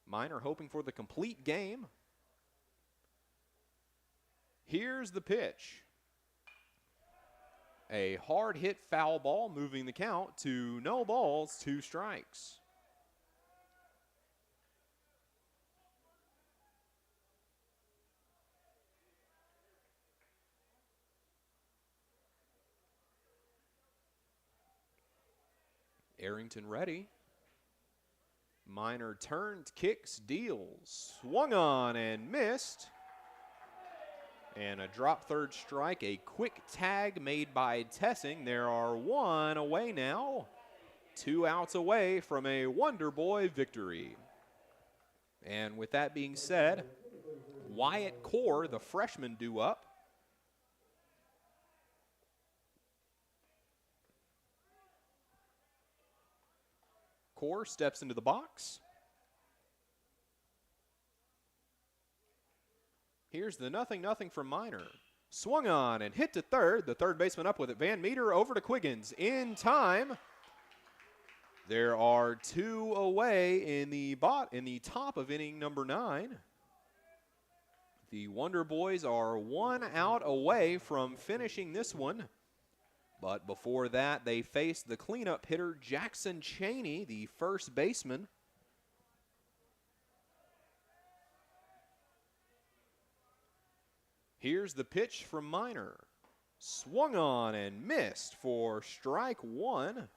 Minor hoping for the complete game. Here's the pitch. A hard hit foul ball, moving the count to no balls, 2 strikes. Arrington ready. Minor turned, kicks, deals. Swung on and missed. And a drop third strike, a quick tag made by Tessing. There are 1 away now. 2 outs away from a Wonder Boy victory. And with that being said, Wyatt Core, the freshman, due up. Core steps into the box. Here's the 0-0 from Minor. Swung on and hit to third. The third baseman up with it. Van Meter over to Quiggins in time. There are 2 away in the top of inning number 9. The Wonder Boys are 1 out away from finishing this one. But before that, they faced the cleanup hitter, Jackson Chaney, the first baseman. Here's the pitch from Minor. Swung on and missed for strike 1.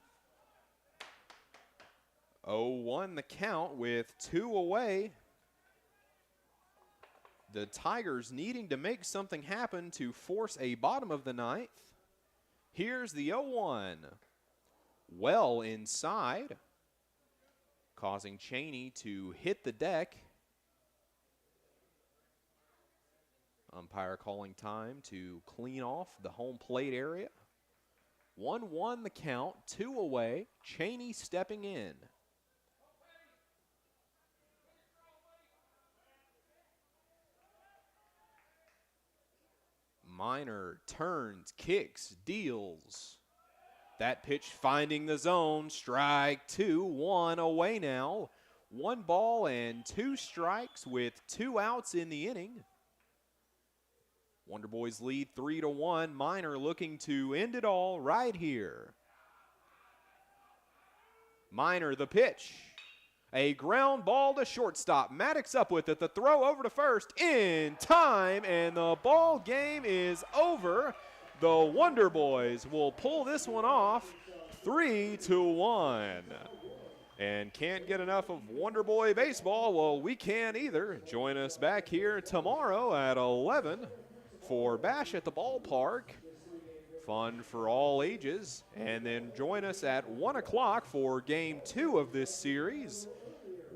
0-1 the count with 2 away. The Tigers needing to make something happen to force a bottom of the 9th. Here's the 0-1. Well inside, causing Chaney to hit the deck. Umpire calling time to clean off the home plate area. 1-1 the count, 2 away. Chaney stepping in. Minor turns, kicks, deals. That pitch finding the zone. Strike 2, 1 away now. 1 ball and 2 strikes with 2 outs in the inning. Wonder Boys lead 3-1. Minor looking to end it all right here. Minor the pitch. A ground ball to shortstop. Maddox up with it. The throw over to first in time, and the ball game is over. The Wonder Boys will pull this one off 3-1. And can't get enough of Wonder Boy baseball? Well, we can't either. Join us back here tomorrow at 11 for Bash at the Ballpark. Fun for all ages. And then join us at 1 o'clock for Game 2 of this series,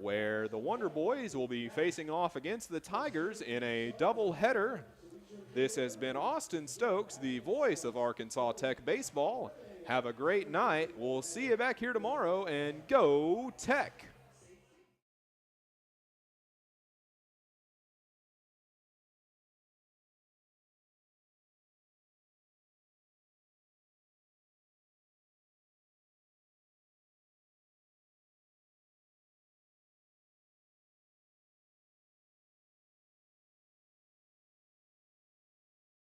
where the Wonder Boys will be facing off against the Tigers in a doubleheader. This has been Austin Stokes, the voice of Arkansas Tech baseball. Have a great night. We'll see you back here tomorrow, and go Tech!